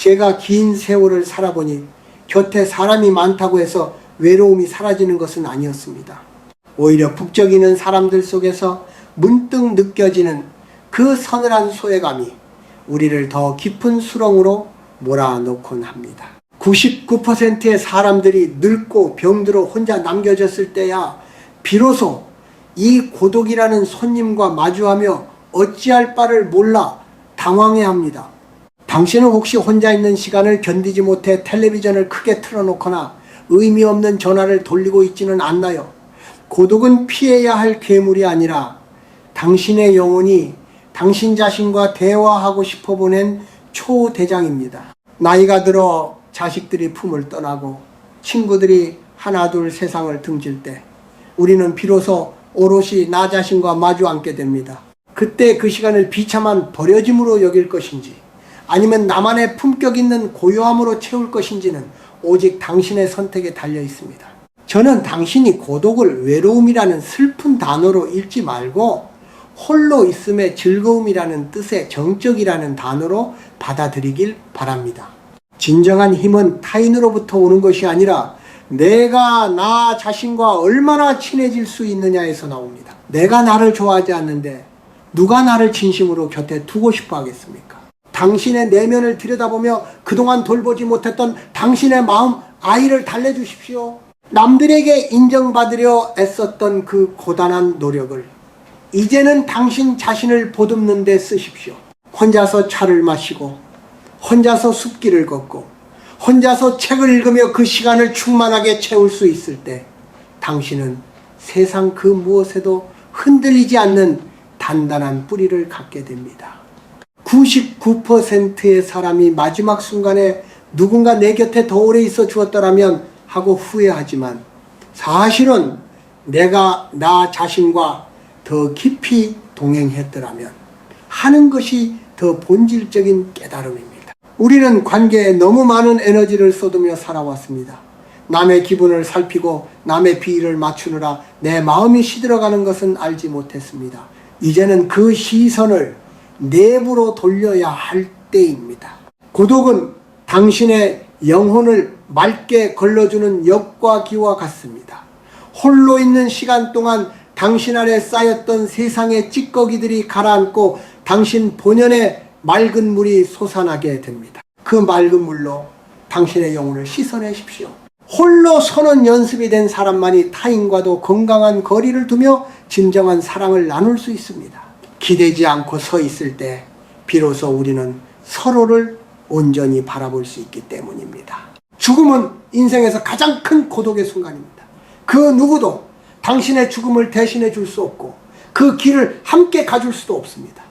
제가 긴 세월을 살아보니 곁에 사람이 많다고 해서 외로움이 사라지는 것은 아니었습니다. 오히려 북적이는 사람들 속에서 문득 느껴지는 그 서늘한 소외감이 우리를 더 깊은 수렁으로 몰아넣곤 합니다. 99%의 사람들이 늙고 병들어 혼자 남겨졌을 때야 비로소 이 고독이라는 손님과 마주하며 어찌할 바를 몰라 당황해합니다. 당신은 혹시 혼자 있는 시간을 견디지 못해 텔레비전을 크게 틀어놓거나 의미 없는 전화를 돌리고 있지는 않나요? 고독은 피해야 할 괴물이 아니라 당신의 영혼이 당신 자신과 대화하고 싶어 보낸 초대장입니다. 나이가 들어 자식들이 품을 떠나고 친구들이 하나둘 세상을 등질 때 우리는 비로소 오롯이 나 자신과 마주 앉게 됩니다. 그때 그 시간을 비참한 버려짐으로 여길 것인지 아니면 나만의 품격 있는 고요함으로 채울 것인지는 오직 당신의 선택에 달려 있습니다. 저는 당신이 고독을 외로움이라는 슬픈 단어로 읽지 말고 홀로 있음의 즐거움이라는 뜻의 정적이라는 단어로 받아들이길 바랍니다. 진정한 힘은 타인으로부터 오는 것이 아니라 내가 나 자신과 얼마나 친해질 수 있느냐에서 나옵니다. 내가 나를 좋아하지 않는데 누가 나를 진심으로 곁에 두고 싶어 하겠습니까? 당신의 내면을 들여다보며 그동안 돌보지 못했던 당신의 마음, 아이를 달래주십시오. 남들에게 인정받으려 애썼던 그 고단한 노력을 이제는 당신 자신을 보듬는 데 쓰십시오. 혼자서 차를 마시고 혼자서 숲길을 걷고 혼자서 책을 읽으며 그 시간을 충만하게 채울 수 있을 때 당신은 세상 그 무엇에도 흔들리지 않는 단단한 뿌리를 갖게 됩니다. 99%의 사람이 마지막 순간에 누군가 내 곁에 더 오래 있어 주었더라면 하고 후회하지만 사실은 내가 나 자신과 더 깊이 동행했더라면 하는 것이 더 본질적인 깨달음입니다. 우리는 관계에 너무 많은 에너지를 쏟으며 살아왔습니다. 남의 기분을 살피고 남의 비위를 맞추느라 내 마음이 시들어가는 것은 알지 못했습니다. 이제는 그 시선을 내부로 돌려야 할 때입니다. 고독은 당신의 영혼을 맑게 걸러주는 엽과 기와 같습니다. 홀로 있는 시간 동안 당신 아래 쌓였던 세상의 찌꺼기들이 가라앉고 당신 본연의 맑은 물이 솟아나게 됩니다. 그 맑은 물로 당신의 영혼을 씻어내십시오. 홀로 서는 연습이 된 사람만이 타인과도 건강한 거리를 두며 진정한 사랑을 나눌 수 있습니다. 기대지 않고 서 있을 때 비로소 우리는 서로를 온전히 바라볼 수 있기 때문입니다. 죽음은 인생에서 가장 큰 고독의 순간입니다. 그 누구도 당신의 죽음을 대신해 줄 수 없고 그 길을 함께 가줄 수도 없습니다.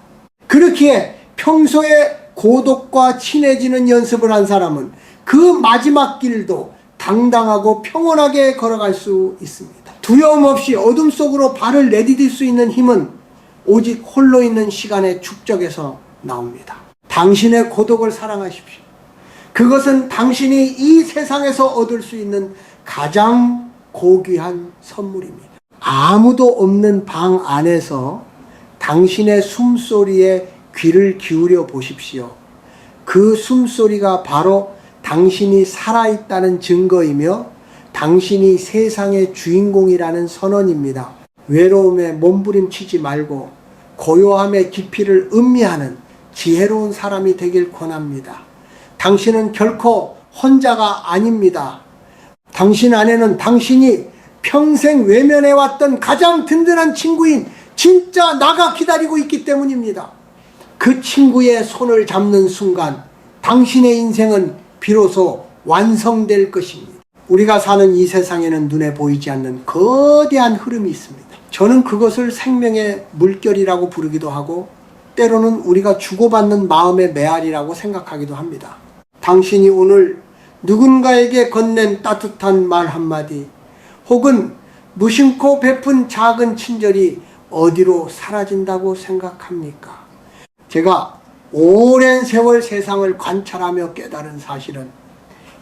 그렇기에 평소에 고독과 친해지는 연습을 한 사람은 그 마지막 길도 당당하고 평온하게 걸어갈 수 있습니다. 두려움 없이 어둠 속으로 발을 내디딜 수 있는 힘은 오직 홀로 있는 시간의 축적에서 나옵니다. 당신의 고독을 사랑하십시오. 그것은 당신이 이 세상에서 얻을 수 있는 가장 고귀한 선물입니다. 아무도 없는 방 안에서 당신의 숨소리에 귀를 기울여 보십시오. 그 숨소리가 바로 당신이 살아있다는 증거이며 당신이 세상의 주인공이라는 선언입니다. 외로움에 몸부림치지 말고 고요함의 깊이를 음미하는 지혜로운 사람이 되길 권합니다. 당신은 결코 혼자가 아닙니다. 당신 안에는 당신이 평생 외면해왔던 가장 든든한 친구인 진짜 나가 기다리고 있기 때문입니다. 그 친구의 손을 잡는 순간 당신의 인생은 비로소 완성될 것입니다. 우리가 사는 이 세상에는 눈에 보이지 않는 거대한 흐름이 있습니다. 저는 그것을 생명의 물결이라고 부르기도 하고 때로는 우리가 주고받는 마음의 메아리라고 생각하기도 합니다. 당신이 오늘 누군가에게 건넨 따뜻한 말 한마디 혹은 무심코 베푼 작은 친절이 어디로 사라진다고 생각합니까? 제가 오랜 세월 세상을 관찰하며 깨달은 사실은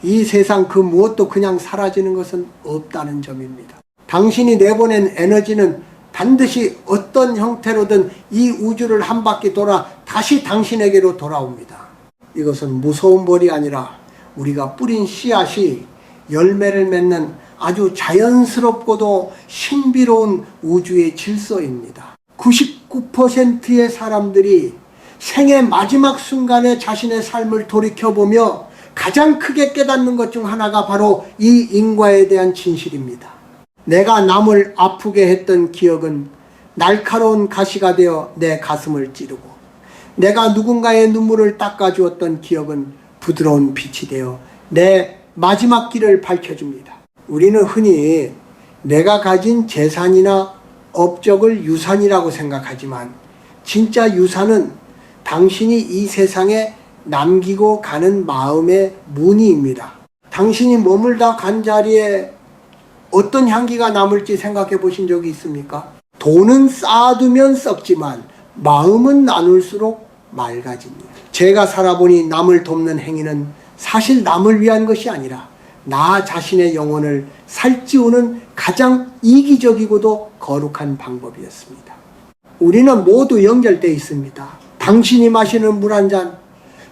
이 세상 그 무엇도 그냥 사라지는 것은 없다는 점입니다. 당신이 내보낸 에너지는 반드시 어떤 형태로든 이 우주를 한 바퀴 돌아 다시 당신에게로 돌아옵니다. 이것은 무서운 벌이 아니라 우리가 뿌린 씨앗이 열매를 맺는 아주 자연스럽고도 신비로운 우주의 질서입니다. 99%의 사람들이 생의 마지막 순간에 자신의 삶을 돌이켜보며 가장 크게 깨닫는 것 중 하나가 바로 이 인과에 대한 진실입니다. 내가 남을 아프게 했던 기억은 날카로운 가시가 되어 내 가슴을 찌르고, 내가 누군가의 눈물을 닦아주었던 기억은 부드러운 빛이 되어 내 마지막 길을 밝혀줍니다. 우리는 흔히 내가 가진 재산이나 업적을 유산이라고 생각하지만 진짜 유산은 당신이 이 세상에 남기고 가는 마음의 무늬입니다. 당신이 머물다 간 자리에 어떤 향기가 남을지 생각해 보신 적이 있습니까? 돈은 쌓아두면 썩지만 마음은 나눌수록 맑아집니다. 제가 살아보니 남을 돕는 행위는 사실 남을 위한 것이 아니라 나 자신의 영혼을 살찌우는 가장 이기적이고도 거룩한 방법이었습니다. 우리는 모두 연결되어 있습니다. 당신이 마시는 물 한 잔,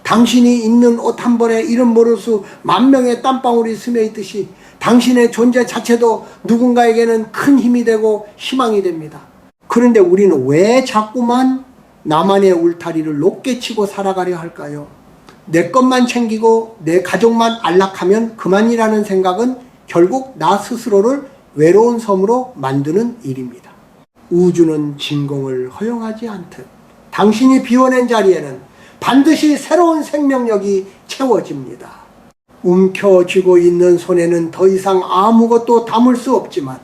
당신이 입는 옷 한 벌에 이름 모를 수 만명의 땀방울이 스며 있듯이 당신의 존재 자체도 누군가에게는 큰 힘이 되고 희망이 됩니다. 그런데 우리는 왜 자꾸만 나만의 울타리를 높게 치고 살아가려 할까요? 내 것만 챙기고 내 가족만 안락하면 그만이라는 생각은 결국 나 스스로를 외로운 섬으로 만드는 일입니다. 우주는 진공을 허용하지 않듯 당신이 비워낸 자리에는 반드시 새로운 생명력이 채워집니다. 움켜쥐고 있는 손에는 더 이상 아무것도 담을 수 없지만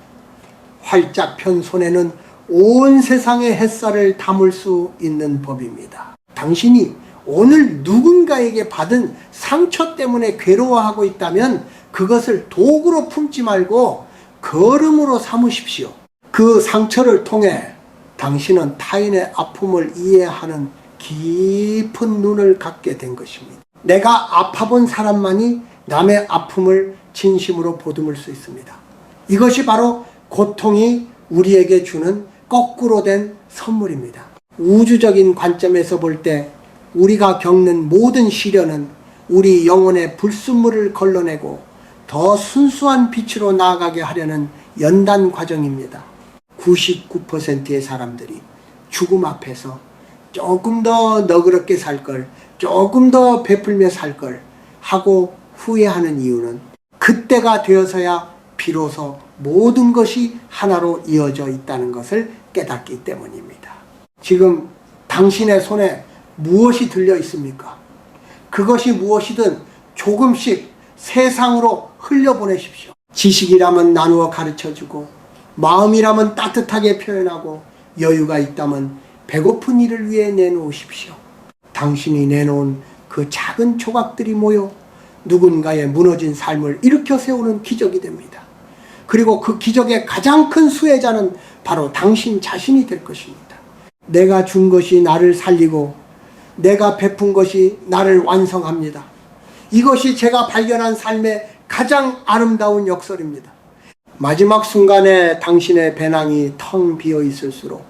활짝 편 손에는 온 세상의 햇살을 담을 수 있는 법입니다. 당신이 오늘 누군가에게 받은 상처 때문에 괴로워하고 있다면 그것을 도구로 품지 말고 걸음으로 삼으십시오. 그 상처를 통해 당신은 타인의 아픔을 이해하는 깊은 눈을 갖게 된 것입니다. 내가 아파본 사람만이 남의 아픔을 진심으로 보듬을 수 있습니다. 이것이 바로 고통이 우리에게 주는 거꾸로 된 선물입니다. 우주적인 관점에서 볼 때 우리가 겪는 모든 시련은 우리 영혼의 불순물을 걸러내고 더 순수한 빛으로 나아가게 하려는 연단 과정입니다. 99%의 사람들이 죽음 앞에서 조금 더 너그럽게 살 걸, 조금 더 베풀며 살 걸 하고 후회하는 이유는 그때가 되어서야 비로소 모든 것이 하나로 이어져 있다는 것을 깨닫기 때문입니다. 지금 당신의 손에 무엇이 들려 있습니까? 그것이 무엇이든 조금씩 세상으로 흘려보내십시오. 지식이라면 나누어 가르쳐주고, 마음이라면 따뜻하게 표현하고, 여유가 있다면 배고픈 이를 위해 내놓으십시오. 당신이 내놓은 그 작은 조각들이 모여 누군가의 무너진 삶을 일으켜 세우는 기적이 됩니다. 그리고 그 기적의 가장 큰 수혜자는 바로 당신 자신이 될 것입니다. 내가 준 것이 나를 살리고 내가 베푼 것이 나를 완성합니다. 이것이 제가 발견한 삶의 가장 아름다운 역설입니다. 마지막 순간에 당신의 배낭이 텅 비어 있을수록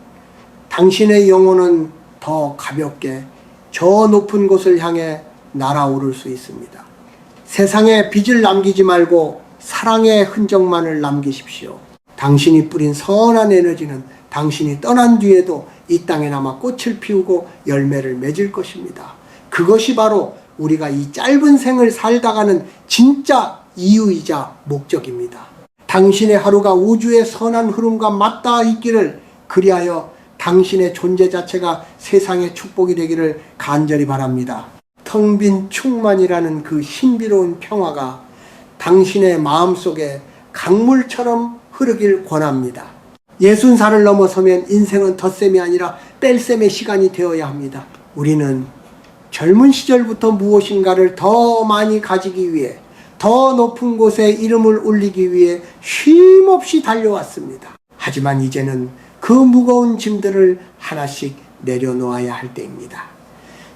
당신의 영혼은 더 가볍게 저 높은 곳을 향해 날아오를 수 있습니다. 세상에 빚을 남기지 말고 사랑의 흔적만을 남기십시오. 당신이 뿌린 선한 에너지는 당신이 떠난 뒤에도 이 땅에 남아 꽃을 피우고 열매를 맺을 것입니다. 그것이 바로 우리가 이 짧은 생을 살다가는 진짜 이유이자 목적입니다. 당신의 하루가 우주의 선한 흐름과 맞닿아 있기를, 그리하여 당신의 존재 자체가 세상의 축복이 되기를 간절히 바랍니다. 텅 빈 충만이라는 그 신비로운 평화가 당신의 마음속에 강물처럼 흐르길 권합니다. 60살을 넘어서면 인생은 덧셈이 아니라 뺄셈의 시간이 되어야 합니다. 우리는 젊은 시절부터 무엇인가를 더 많이 가지기 위해, 더 높은 곳에 이름을 올리기 위해 쉼없이 달려왔습니다. 하지만 이제는 그 무거운 짐들을 하나씩 내려놓아야 할 때입니다.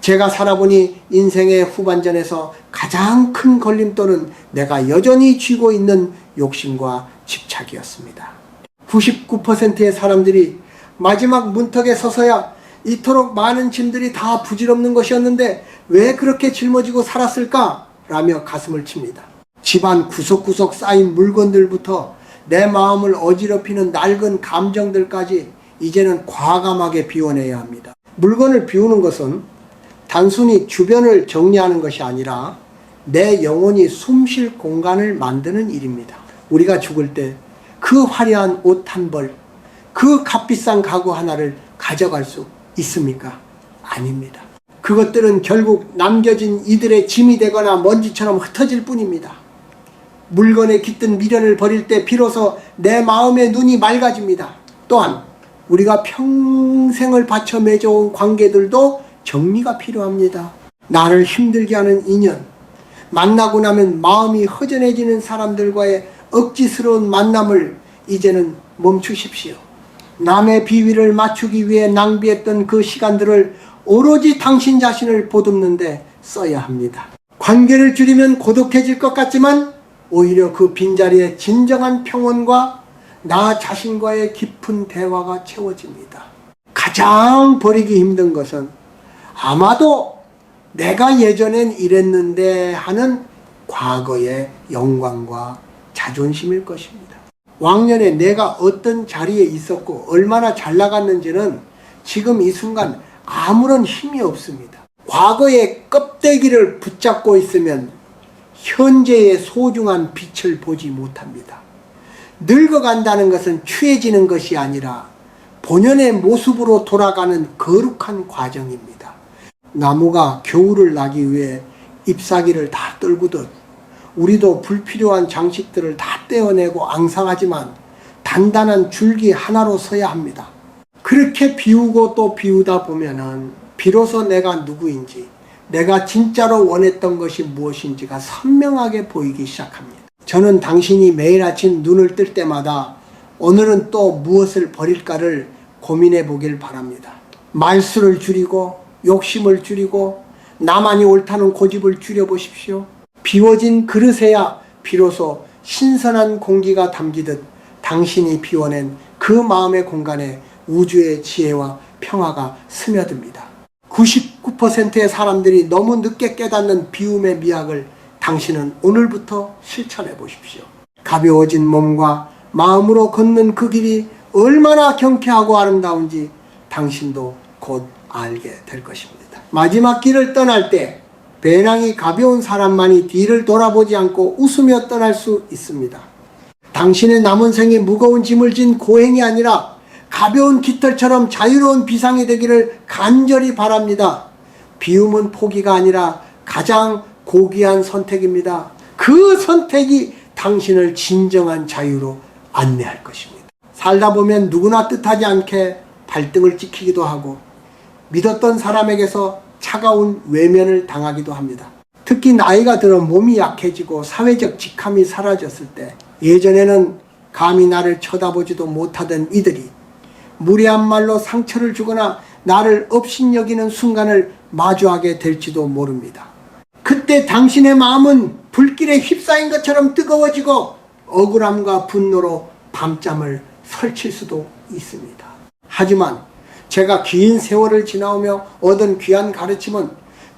제가 살아보니 인생의 후반전에서 가장 큰 걸림돌은 내가 여전히 쥐고 있는 욕심과 집착이었습니다. 99%의 사람들이 마지막 문턱에 서서야 이토록 많은 짐들이 다 부질없는 것이었는데 왜 그렇게 짊어지고 살았을까? 라며 가슴을 칩니다. 집안 구석구석 쌓인 물건들부터 내 마음을 어지럽히는 낡은 감정들까지 이제는 과감하게 비워내야 합니다. 물건을 비우는 것은 단순히 주변을 정리하는 것이 아니라 내 영혼이 숨쉴 공간을 만드는 일입니다. 우리가 죽을 때 그 화려한 옷 한 벌, 그 값비싼 가구 하나를 가져갈 수 있습니까? 아닙니다. 그것들은 결국 남겨진 이들의 짐이 되거나 먼지처럼 흩어질 뿐입니다. 물건에 깃든 미련을 버릴 때 비로소 내 마음의 눈이 맑아집니다. 또한 우리가 평생을 바쳐 맺어온 관계들도 정리가 필요합니다. 나를 힘들게 하는 인연, 만나고 나면 마음이 허전해지는 사람들과의 억지스러운 만남을 이제는 멈추십시오. 남의 비위를 맞추기 위해 낭비했던 그 시간들을 오로지 당신 자신을 보듬는 데 써야 합니다. 관계를 줄이면 고독해질 것 같지만 오히려 그 빈자리에 진정한 평온과 나 자신과의 깊은 대화가 채워집니다. 가장 버리기 힘든 것은 아마도 내가 예전엔 이랬는데 하는 과거의 영광과 자존심일 것입니다. 왕년에 내가 어떤 자리에 있었고 얼마나 잘 나갔는지는 지금 이 순간 아무런 힘이 없습니다. 과거의 껍데기를 붙잡고 있으면 현재의 소중한 빛을 보지 못합니다. 늙어간다는 것은 추해지는 것이 아니라 본연의 모습으로 돌아가는 거룩한 과정입니다. 나무가 겨울을 나기 위해 잎사귀를 다 떨구듯 우리도 불필요한 장식들을 다 떼어내고 앙상하지만 단단한 줄기 하나로 서야 합니다. 그렇게 비우고 또 비우다 보면은 비로소 내가 누구인지, 내가 진짜로 원했던 것이 무엇인지가 선명하게 보이기 시작합니다. 저는 당신이 매일 아침 눈을 뜰 때마다 오늘은 또 무엇을 버릴까를 고민해 보길 바랍니다. 말수를 줄이고 욕심을 줄이고 나만이 옳다는 고집을 줄여보십시오. 비워진 그릇에야 비로소 신선한 공기가 담기듯 당신이 비워낸 그 마음의 공간에 우주의 지혜와 평화가 스며듭니다. 99%의 사람들이 너무 늦게 깨닫는 비움의 미학을 당신은 오늘부터 실천해 보십시오. 가벼워진 몸과 마음으로 걷는 그 길이 얼마나 경쾌하고 아름다운지 당신도 곧 알게 될 것입니다. 마지막 길을 떠날 때 배낭이 가벼운 사람만이 뒤를 돌아보지 않고 웃으며 떠날 수 있습니다. 당신의 남은 생이 무거운 짐을 진 고행이 아니라 가벼운 깃털처럼 자유로운 비상이 되기를 간절히 바랍니다. 비움은 포기가 아니라 가장 고귀한 선택입니다. 그 선택이 당신을 진정한 자유로 안내할 것입니다. 살다 보면 누구나 뜻하지 않게 발등을 찍히기도 하고 믿었던 사람에게서 차가운 외면을 당하기도 합니다. 특히 나이가 들어 몸이 약해지고 사회적 직함이 사라졌을 때 예전에는 감히 나를 쳐다보지도 못하던 이들이 무례한 말로 상처를 주거나 나를 업신여기는 순간을 마주하게 될지도 모릅니다. 그때 당신의 마음은 불길에 휩싸인 것처럼 뜨거워지고 억울함과 분노로 밤잠을 설칠 수도 있습니다. 하지만 제가 긴 세월을 지나오며 얻은 귀한 가르침은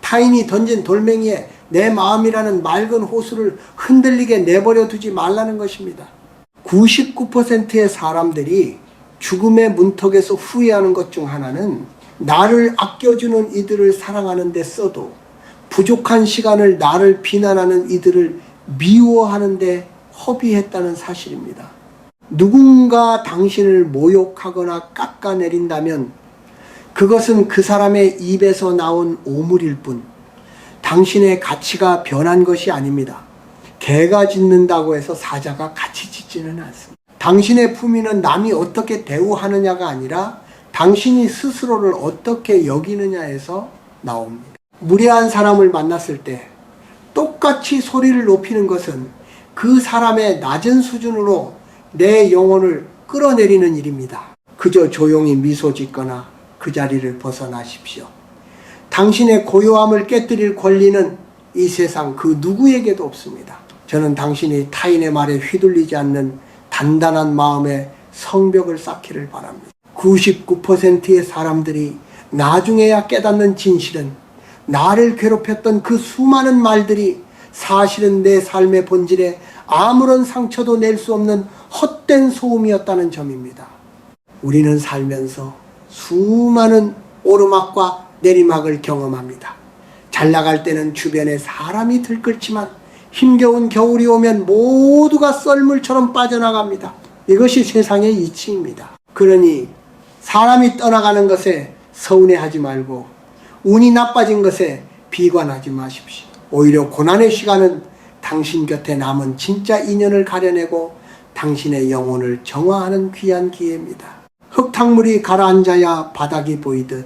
타인이 던진 돌멩이에 내 마음이라는 맑은 호수를 흔들리게 내버려 두지 말라는 것입니다. 99%의 사람들이 죽음의 문턱에서 후회하는 것 중 하나는 나를 아껴주는 이들을 사랑하는 데 써도 부족한 시간을 나를 비난하는 이들을 미워하는 데 허비했다는 사실입니다. 누군가 당신을 모욕하거나 깎아내린다면 그것은 그 사람의 입에서 나온 오물일 뿐 당신의 가치가 변한 것이 아닙니다. 개가 짖는다고 해서 사자가 같이 짖지는 않습니다. 당신의 품위는 남이 어떻게 대우하느냐가 아니라 당신이 스스로를 어떻게 여기느냐에서 나옵니다. 무례한 사람을 만났을 때 똑같이 소리를 높이는 것은 그 사람의 낮은 수준으로 내 영혼을 끌어내리는 일입니다. 그저 조용히 미소 짓거나 그 자리를 벗어나십시오. 당신의 고요함을 깨뜨릴 권리는 이 세상 그 누구에게도 없습니다. 저는 당신이 타인의 말에 휘둘리지 않는 단단한 마음의 성벽을 쌓기를 바랍니다. 99%의 사람들이 나중에야 깨닫는 진실은 나를 괴롭혔던 그 수많은 말들이 사실은 내 삶의 본질에 아무런 상처도 낼 수 없는 헛된 소음이었다는 점입니다. 우리는 살면서 수많은 오르막과 내리막을 경험합니다. 잘 나갈 때는 주변에 사람이 들끓지만 힘겨운 겨울이 오면 모두가 썰물처럼 빠져나갑니다. 이것이 세상의 이치입니다. 그러니 사람이 떠나가는 것에 서운해하지 말고 운이 나빠진 것에 비관하지 마십시오. 오히려 고난의 시간은 당신 곁에 남은 진짜 인연을 가려내고 당신의 영혼을 정화하는 귀한 기회입니다. 흙탕물이 가라앉아야 바닥이 보이듯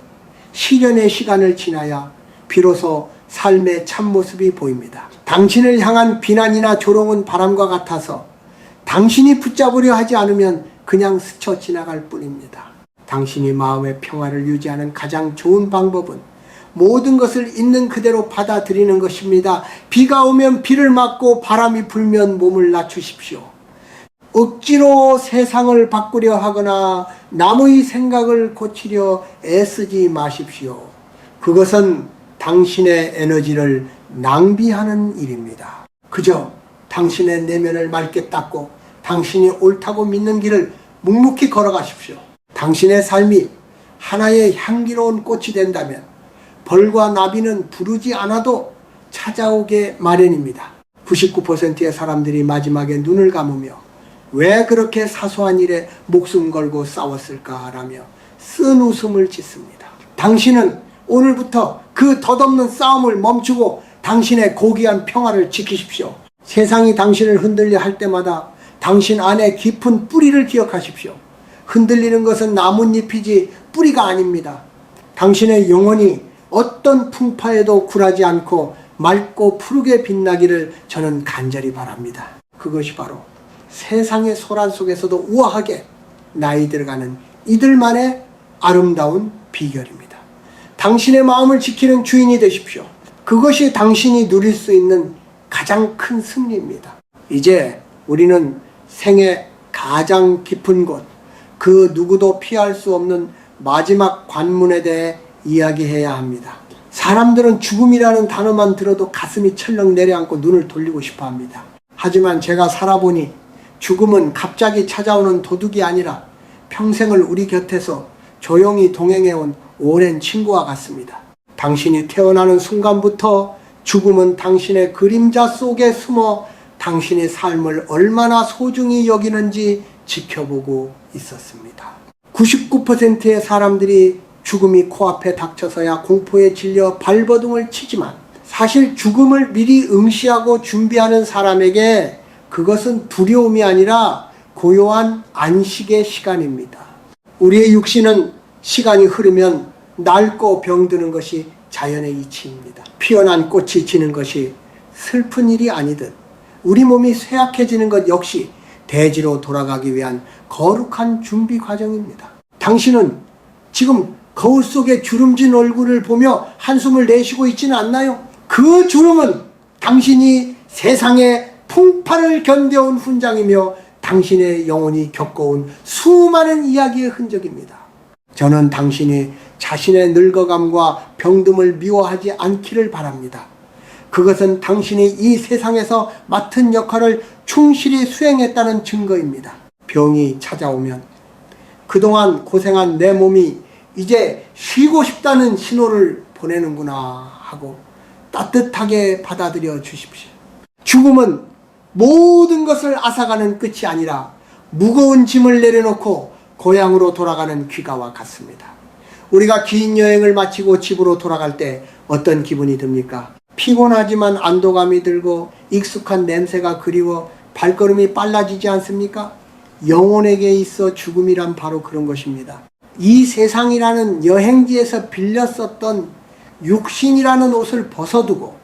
시련의 시간을 지나야 비로소 삶의 참모습이 보입니다. 당신을 향한 비난이나 조롱은 바람과 같아서 당신이 붙잡으려 하지 않으면 그냥 스쳐 지나갈 뿐입니다. 당신이 마음의 평화를 유지하는 가장 좋은 방법은 모든 것을 있는 그대로 받아들이는 것입니다. 비가 오면 비를 맞고 바람이 불면 몸을 낮추십시오. 억지로 세상을 바꾸려 하거나 남의 생각을 고치려 애쓰지 마십시오. 그것은 당신의 에너지를 낭비하는 일입니다. 그저 당신의 내면을 맑게 닦고 당신이 옳다고 믿는 길을 묵묵히 걸어가십시오. 당신의 삶이 하나의 향기로운 꽃이 된다면 벌과 나비는 부르지 않아도 찾아오게 마련입니다. 99%의 사람들이 마지막에 눈을 감으며 왜 그렇게 사소한 일에 목숨 걸고 싸웠을까라며 쓴 웃음을 짓습니다. 당신은 오늘부터 그 덧없는 싸움을 멈추고 당신의 고귀한 평화를 지키십시오. 세상이 당신을 흔들려 할 때마다 당신 안에 깊은 뿌리를 기억하십시오. 흔들리는 것은 나뭇잎이지 뿌리가 아닙니다. 당신의 영혼이 어떤 풍파에도 굴하지 않고 맑고 푸르게 빛나기를 저는 간절히 바랍니다. 그것이 바로 세상의 소란 속에서도 우아하게 나이 들어가는 이들만의 아름다운 비결입니다. 당신의 마음을 지키는 주인이 되십시오. 그것이 당신이 누릴 수 있는 가장 큰 승리입니다. 이제 우리는 생의 가장 깊은 곳, 그 누구도 피할 수 없는 마지막 관문에 대해 이야기해야 합니다. 사람들은 죽음이라는 단어만 들어도 가슴이 철렁 내려앉고 눈을 돌리고 싶어 합니다. 하지만 제가 살아보니 죽음은 갑자기 찾아오는 도둑이 아니라 평생을 우리 곁에서 조용히 동행해온 오랜 친구와 같습니다. 당신이 태어나는 순간부터 죽음은 당신의 그림자 속에 숨어 당신의 삶을 얼마나 소중히 여기는지 지켜보고 있었습니다. 99%의 사람들이 죽음이 코앞에 닥쳐서야 공포에 질려 발버둥을 치지만 사실 죽음을 미리 응시하고 준비하는 사람에게 그것은 두려움이 아니라 고요한 안식의 시간입니다. 우리의 육신은 시간이 흐르면 낡고 병드는 것이 자연의 이치입니다. 피어난 꽃이 지는 것이 슬픈 일이 아니듯 우리 몸이 쇠약해지는 것 역시 대지로 돌아가기 위한 거룩한 준비 과정입니다. 당신은 지금 거울 속에 주름진 얼굴을 보며 한숨을 내쉬고 있지는 않나요? 그 주름은 당신이 세상의 풍파를 견뎌온 훈장이며 당신의 영혼이 겪어온 수많은 이야기의 흔적입니다. 저는 당신이 자신의 늙어감과 병듦을 미워하지 않기를 바랍니다. 그것은 당신이 이 세상에서 맡은 역할을 충실히 수행했다는 증거입니다. 병이 찾아오면 그동안 고생한 내 몸이 이제 쉬고 싶다는 신호를 보내는구나 하고 따뜻하게 받아들여 주십시오. 죽음은 모든 것을 앗아가는 끝이 아니라 무거운 짐을 내려놓고 고향으로 돌아가는 귀가와 같습니다. 우리가 긴 여행을 마치고 집으로 돌아갈 때 어떤 기분이 듭니까? 피곤하지만 안도감이 들고 익숙한 냄새가 그리워 발걸음이 빨라지지 않습니까? 영혼에게 있어 죽음이란 바로 그런 것입니다. 이 세상이라는 여행지에서 빌려 썼던 육신이라는 옷을 벗어두고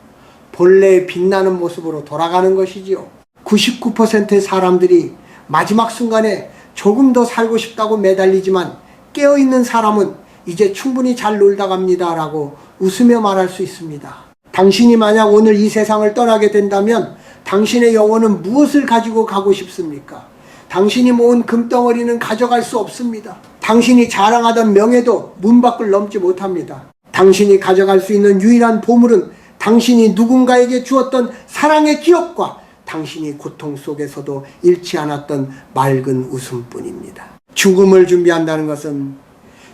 본래의 빛나는 모습으로 돌아가는 것이지요. 99%의 사람들이 마지막 순간에 조금 더 살고 싶다고 매달리지만 깨어있는 사람은 이제 충분히 잘 놀다 갑니다 라고 웃으며 말할 수 있습니다. 당신이 만약 오늘 이 세상을 떠나게 된다면 당신의 영혼은 무엇을 가지고 가고 싶습니까? 당신이 모은 금덩어리는 가져갈 수 없습니다. 당신이 자랑하던 명예도 문 밖을 넘지 못합니다. 당신이 가져갈 수 있는 유일한 보물은 당신이 누군가에게 주었던 사랑의 기억과 당신이 고통 속에서도 잃지 않았던 맑은 웃음뿐입니다. 죽음을 준비한다는 것은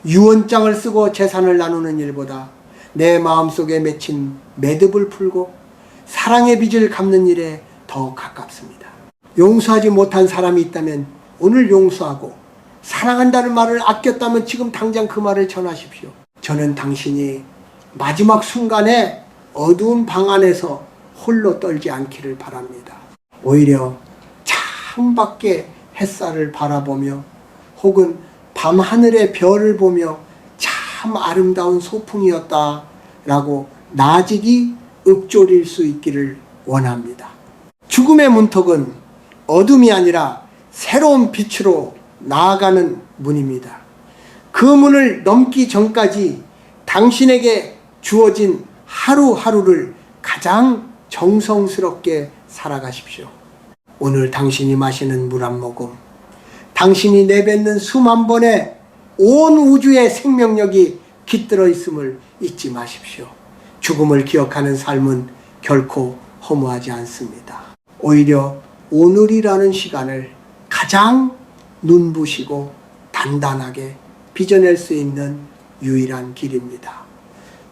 유언장을 쓰고 재산을 나누는 일보다 내 마음속에 맺힌 매듭을 풀고 사랑의 빚을 갚는 일에 더 가깝습니다. 용서하지 못한 사람이 있다면 오늘 용서하고, 사랑한다는 말을 아꼈다면 지금 당장 그 말을 전하십시오. 저는 당신이 마지막 순간에 어두운 방 안에서 홀로 떨지 않기를 바랍니다. 오히려 창밖에 햇살을 바라보며 혹은 밤하늘의 별을 보며 참 아름다운 소풍이었다 라고 나직이 읊조릴 수 있기를 원합니다. 죽음의 문턱은 어둠이 아니라 새로운 빛으로 나아가는 문입니다. 그 문을 넘기 전까지 당신에게 주어진 하루하루를 가장 정성스럽게 살아가십시오. 오늘 당신이 마시는 물 한 모금, 당신이 내뱉는 숨 한 번에 온 우주의 생명력이 깃들어 있음을 잊지 마십시오. 죽음을 기억하는 삶은 결코 허무하지 않습니다. 오히려 오늘이라는 시간을 가장 눈부시고 단단하게 빚어낼 수 있는 유일한 길입니다.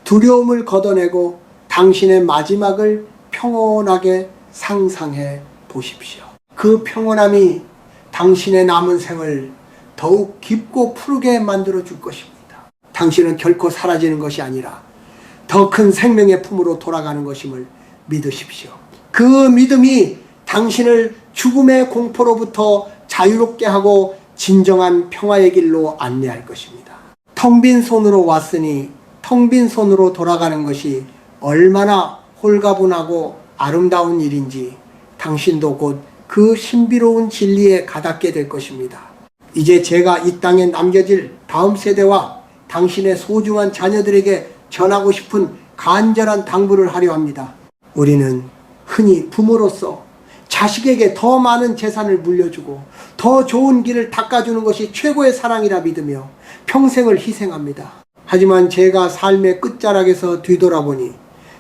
두려움을 걷어내고 당신의 마지막을 평온하게 상상해 보십시오. 그 평온함이 당신의 남은 생을 더욱 깊고 푸르게 만들어 줄 것입니다. 당신은 결코 사라지는 것이 아니라 더 큰 생명의 품으로 돌아가는 것임을 믿으십시오. 그 믿음이 당신을 죽음의 공포로부터 자유롭게 하고 진정한 평화의 길로 안내할 것입니다. 텅 빈 손으로 왔으니 텅 빈 손으로 돌아가는 것이 얼마나 홀가분하고 아름다운 일인지 당신도 곧 그 신비로운 진리에 가닿게 될 것입니다. 이제 제가 이 땅에 남겨질 다음 세대와 당신의 소중한 자녀들에게 전하고 싶은 간절한 당부를 하려 합니다. 우리는 흔히 부모로서 자식에게 더 많은 재산을 물려주고 더 좋은 길을 닦아주는 것이 최고의 사랑이라 믿으며 평생을 희생합니다. 하지만 제가 삶의 끝자락에서 뒤돌아보니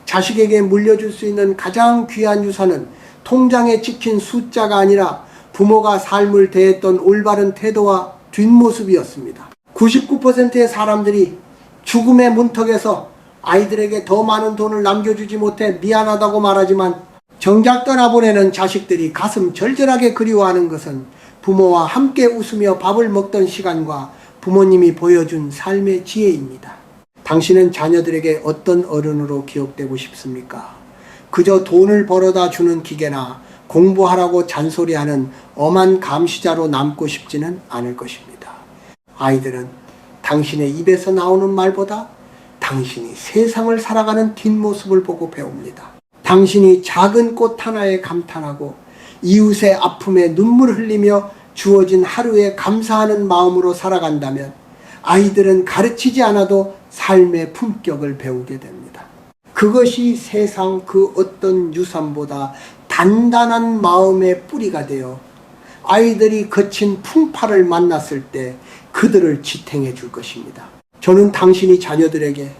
자식에게 물려줄 수 있는 가장 귀한 유산은 통장에 찍힌 숫자가 아니라 부모가 삶을 대했던 올바른 태도와 뒷모습이었습니다. 99%의 사람들이 죽음의 문턱에서 아이들에게 더 많은 돈을 남겨주지 못해 미안하다고 말하지만 정작 떠나보내는 자식들이 가슴 절절하게 그리워하는 것은 부모와 함께 웃으며 밥을 먹던 시간과 부모님이 보여준 삶의 지혜입니다. 당신은 자녀들에게 어떤 어른으로 기억되고 싶습니까? 그저 돈을 벌어다 주는 기계나 공부하라고 잔소리하는 엄한 감시자로 남고 싶지는 않을 것입니다. 아이들은 당신의 입에서 나오는 말보다 당신이 세상을 살아가는 뒷모습을 보고 배웁니다. 당신이 작은 꽃 하나에 감탄하고 이웃의 아픔에 눈물을 흘리며 주어진 하루에 감사하는 마음으로 살아간다면 아이들은 가르치지 않아도 삶의 품격을 배우게 됩니다. 그것이 세상 그 어떤 유산보다 단단한 마음의 뿌리가 되어 아이들이 거친 풍파를 만났을 때 그들을 지탱해 줄 것입니다. 저는 당신이 자녀들에게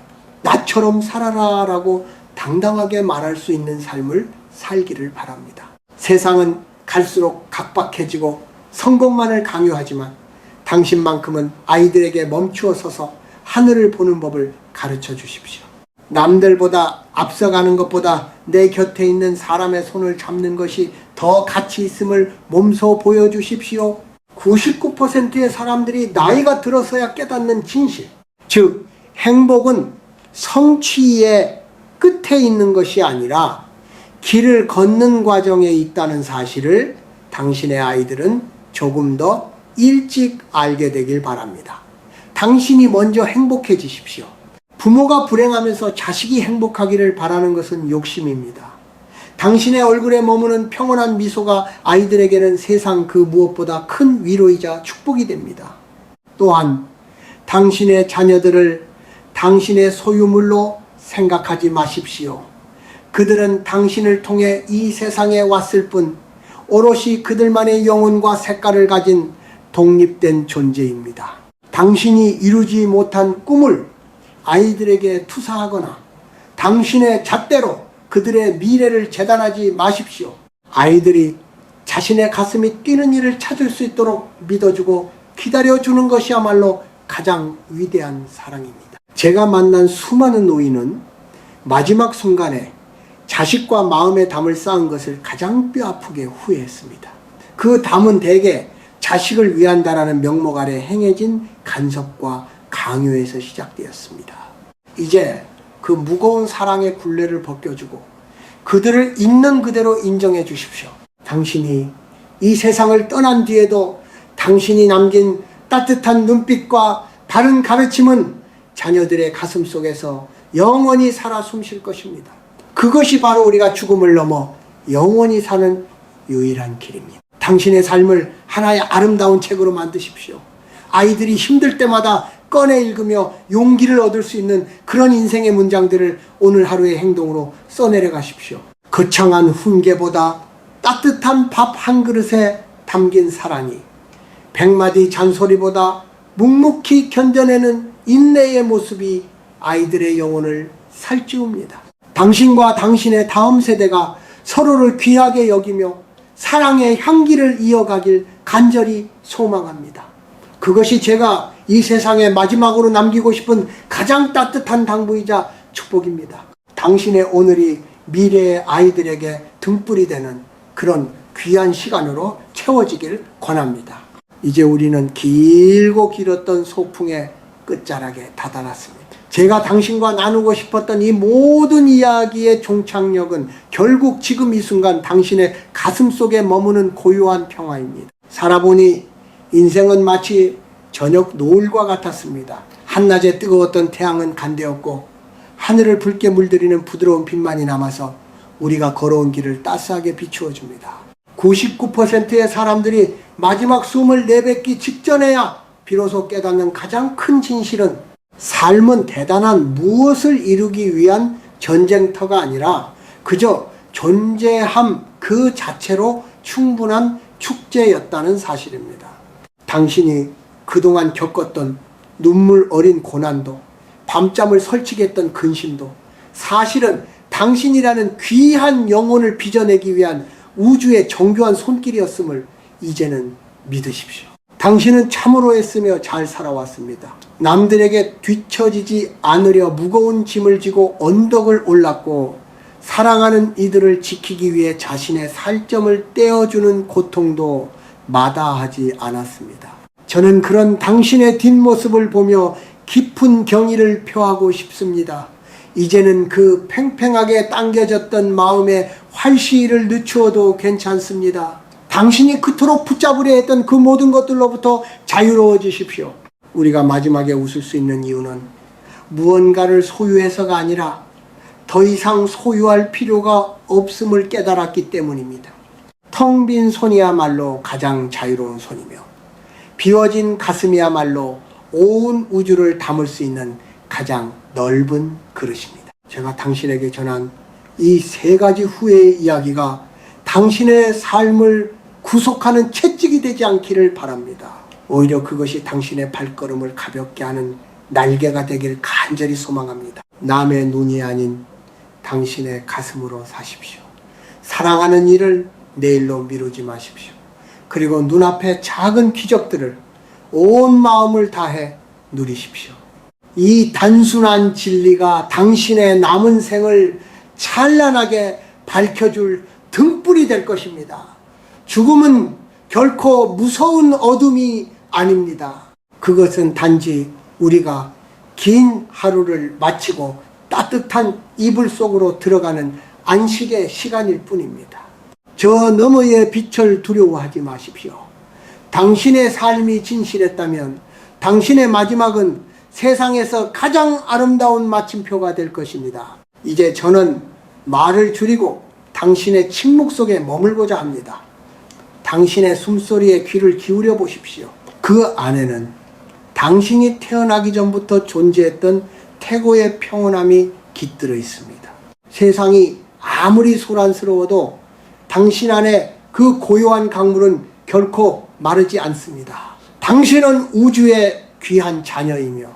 나처럼 살아라 라고 당당하게 말할 수 있는 삶을 살기를 바랍니다. 세상은 갈수록 각박해지고 성공만을 강요하지만 당신만큼은 아이들에게 멈추어 서서 하늘을 보는 법을 가르쳐 주십시오. 남들보다 앞서가는 것보다 내 곁에 있는 사람의 손을 잡는 것이 더 가치 있음을 몸소 보여주십시오. 99%의 사람들이 나이가 들어서야 깨닫는 진실, 즉 행복은 성취의 끝에 있는 것이 아니라 길을 걷는 과정에 있다는 사실을 당신의 아이들은 조금 더 일찍 알게 되길 바랍니다. 당신이 먼저 행복해지십시오. 부모가 불행하면서 자식이 행복하기를 바라는 것은 욕심입니다. 당신의 얼굴에 머무는 평온한 미소가 아이들에게는 세상 그 무엇보다 큰 위로이자 축복이 됩니다. 또한 당신의 자녀들을 당신의 소유물로 생각하지 마십시오. 그들은 당신을 통해 이 세상에 왔을 뿐 오롯이 그들만의 영혼과 색깔을 가진 독립된 존재입니다. 당신이 이루지 못한 꿈을 아이들에게 투사하거나 당신의 잣대로 그들의 미래를 재단하지 마십시오. 아이들이 자신의 가슴이 뛰는 일을 찾을 수 있도록 믿어주고 기다려주는 것이야말로 가장 위대한 사랑입니다. 제가 만난 수많은 노인은 마지막 순간에 자식과 마음의 담을 쌓은 것을 가장 뼈아프게 후회했습니다. 그 담은 대개 자식을 위한다라는 명목 아래 행해진 간섭과 강요에서 시작되었습니다. 이제 그 무거운 사랑의 굴레를 벗겨주고 그들을 있는 그대로 인정해 주십시오. 당신이 이 세상을 떠난 뒤에도 당신이 남긴 따뜻한 눈빛과 바른 가르침은 자녀들의 가슴 속에서 영원히 살아 숨쉴 것입니다. 그것이 바로 우리가 죽음을 넘어 영원히 사는 유일한 길입니다. 당신의 삶을 하나의 아름다운 책으로 만드십시오. 아이들이 힘들 때마다 꺼내 읽으며 용기를 얻을 수 있는 그런 인생의 문장들을 오늘 하루의 행동으로 써내려 가십시오. 거창한 훈계보다 따뜻한 밥 한 그릇에 담긴 사랑이 100마디 잔소리보다 묵묵히 견뎌내는 인내의 모습이 아이들의 영혼을 살찌웁니다. 당신과 당신의 다음 세대가 서로를 귀하게 여기며 사랑의 향기를 이어가길 간절히 소망합니다. 그것이 제가 이 세상에 마지막으로 남기고 싶은 가장 따뜻한 당부이자 축복입니다. 당신의 오늘이 미래의 아이들에게 등불이 되는 그런 귀한 시간으로 채워지길 권합니다. 이제 우리는 길고 길었던 소풍의 끝자락에 다다랐습니다. 제가 당신과 나누고 싶었던 이 모든 이야기의 종착역은 결국 지금 이 순간 당신의 가슴 속에 머무는 고요한 평화입니다. 살아보니 인생은 마치 저녁 노을과 같았습니다. 한낮에 뜨거웠던 태양은 간되었고 하늘을 붉게 물들이는 부드러운 빛만이 남아서 우리가 걸어온 길을 따스하게 비추어 줍니다. 99%의 사람들이 마지막 숨을 내뱉기 직전에야 비로소 깨닫는 가장 큰 진실은 삶은 대단한 무엇을 이루기 위한 전쟁터가 아니라 그저 존재함 그 자체로 충분한 축제였다는 사실입니다. 당신이 그동안 겪었던 눈물 어린 고난도, 밤잠을 설치게 했던 근심도 사실은 당신이라는 귀한 영혼을 빚어내기 위한 우주의 정교한 손길이었음을 이제는 믿으십시오. 당신은 참으로 애쓰며 잘 살아왔습니다. 남들에게 뒤처지지 않으려 무거운 짐을 지고 언덕을 올랐고 사랑하는 이들을 지키기 위해 자신의 살점을 떼어주는 고통도 마다하지 않았습니다. 저는 그런 당신의 뒷모습을 보며 깊은 경의를 표하고 싶습니다. 이제는 그 팽팽하게 당겨졌던 마음에 활시위를 늦추어도 괜찮습니다. 당신이 그토록 붙잡으려 했던 그 모든 것들로부터 자유로워지십시오. 우리가 마지막에 웃을 수 있는 이유는 무언가를 소유해서가 아니라 더 이상 소유할 필요가 없음을 깨달았기 때문입니다. 텅 빈 손이야말로 가장 자유로운 손이며 비워진 가슴이야말로 온 우주를 담을 수 있는 가장 넓은 그릇입니다. 제가 당신에게 전한 이 세 가지 후의 이야기가 당신의 삶을 구속하는 채찍이 되지 않기를 바랍니다. 오히려 그것이 당신의 발걸음을 가볍게 하는 날개가 되길 간절히 소망합니다. 남의 눈이 아닌 당신의 가슴으로 사십시오. 사랑하는 일을 내일로 미루지 마십시오. 그리고 눈앞의 작은 기적들을 온 마음을 다해 누리십시오. 이 단순한 진리가 당신의 남은 생을 찬란하게 밝혀줄 등불이 될 것입니다. 죽음은 결코 무서운 어둠이 아닙니다. 그것은 단지 우리가 긴 하루를 마치고 따뜻한 이불 속으로 들어가는 안식의 시간일 뿐입니다. 저 너머의 빛을 두려워하지 마십시오. 당신의 삶이 진실했다면 당신의 마지막은 세상에서 가장 아름다운 마침표가 될 것입니다. 이제 저는 말을 줄이고 당신의 침묵 속에 머물고자 합니다. 당신의 숨소리에 귀를 기울여 보십시오. 그 안에는 당신이 태어나기 전부터 존재했던 태고의 평온함이 깃들어 있습니다. 세상이 아무리 소란스러워도 당신 안에 그 고요한 강물은 결코 마르지 않습니다. 당신은 우주의 귀한 자녀이며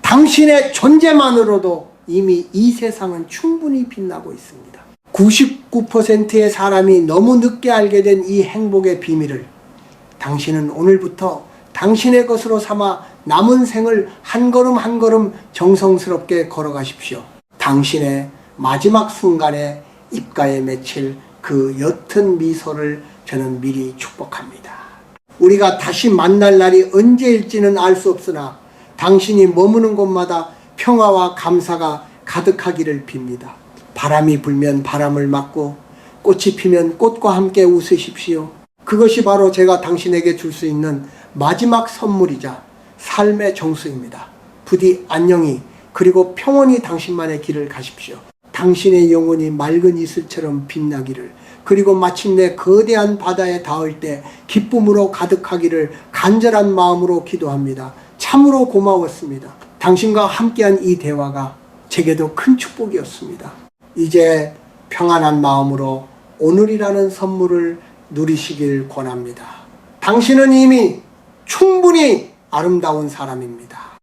당신의 존재만으로도 이미 이 세상은 충분히 빛나고 있습니다. 99%의 사람이 너무 늦게 알게 된 이 행복의 비밀을 당신은 오늘부터 당신의 것으로 삼아 남은 생을 한 걸음 한 걸음 정성스럽게 걸어가십시오. 당신의 마지막 순간에 입가에 맺힐 그 옅은 미소를 저는 미리 축복합니다. 우리가 다시 만날 날이 언제일지는 알 수 없으나 당신이 머무는 곳마다 평화와 감사가 가득하기를 빕니다. 바람이 불면 바람을 맞고 꽃이 피면 꽃과 함께 웃으십시오. 그것이 바로 제가 당신에게 줄 수 있는 마지막 선물이자 삶의 정수입니다. 부디 안녕히 그리고 평온히 당신만의 길을 가십시오. 당신의 영혼이 맑은 이슬처럼 빛나기를, 그리고 마침내 거대한 바다에 닿을 때 기쁨으로 가득하기를 간절한 마음으로 기도합니다. 참으로 고마웠습니다. 당신과 함께한 이 대화가 제게도 큰 축복이었습니다. 이제 평안한 마음으로 오늘이라는 선물을 누리시길 권합니다. 당신은 이미 충분히 아름다운 사람입니다.